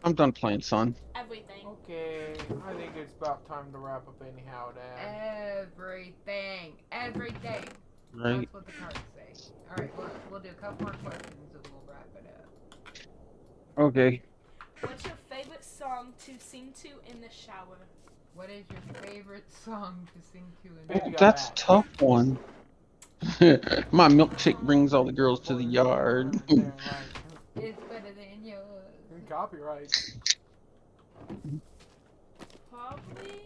I'm done playing, son. Everything. Okay, I think it's about time to wrap up anyhow, Dad. Everything. Right. That's what the cards say. Alright, we'll do a couple more questions and we'll wrap it up. Okay. What's your favorite song to sing to in the shower? What is your favorite song to sing to in Baby the got That's a back. tough one. My milkshake brings all the girls to the yard. It's better than yours. Copyright. Probably.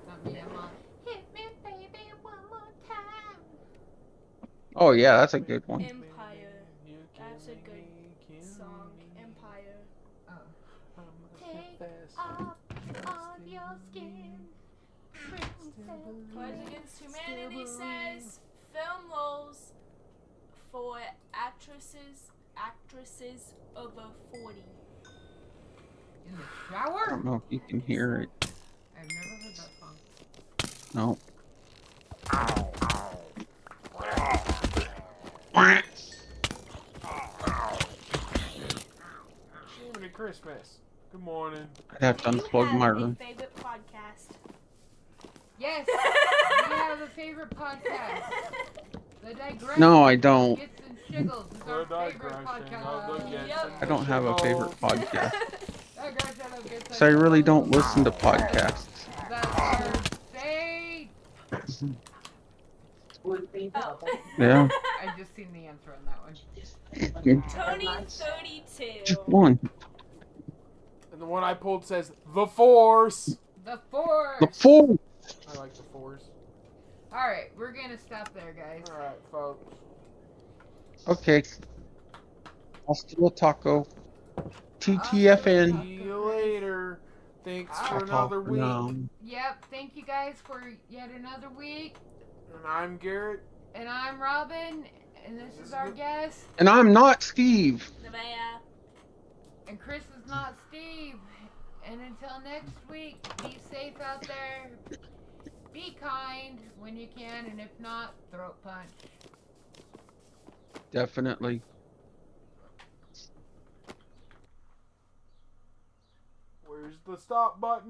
Not me, I'm on. Hit me, baby, one more time. Oh yeah, that's a good one. Empire. That's a good song. Empire. Oh. Take Off of your skin, Cards Against Humanity says film roles for actresses over 40. In the I shower? don't know if you can hear it. I've never heard that song. No. Jiminy Christmas. Good morning. I'd have to Do you unplug my have room. a favorite podcast? Yes, we have a favorite podcast. The Digression No, I of don't. Gits and Shiggles is our The favorite Digression of the podcast. Gits Yep. I don't have a favorite podcast. Digression of Gits and So I really Shiggles. don't listen to podcasts. That's our fate. Oh. Yeah. I just seen the answer on that one. Tony 32. Just one. And the one I pulled says The Force. The Force. The four. I like The Force. Alright, we're gonna stop there, guys. Alright, folks. Okay. Hasta la taco. TTFN. See you later. Thanks for I'll another week. Yep, thank you guys for yet another week. And I'm Garrett. And I'm Robin, and this is our guest. And I'm not Steve. Nevaeh. And Chris is not Steve. And until next week, be safe out there. Be kind when you can, and if not, throat punch. Definitely. Where's the stop button?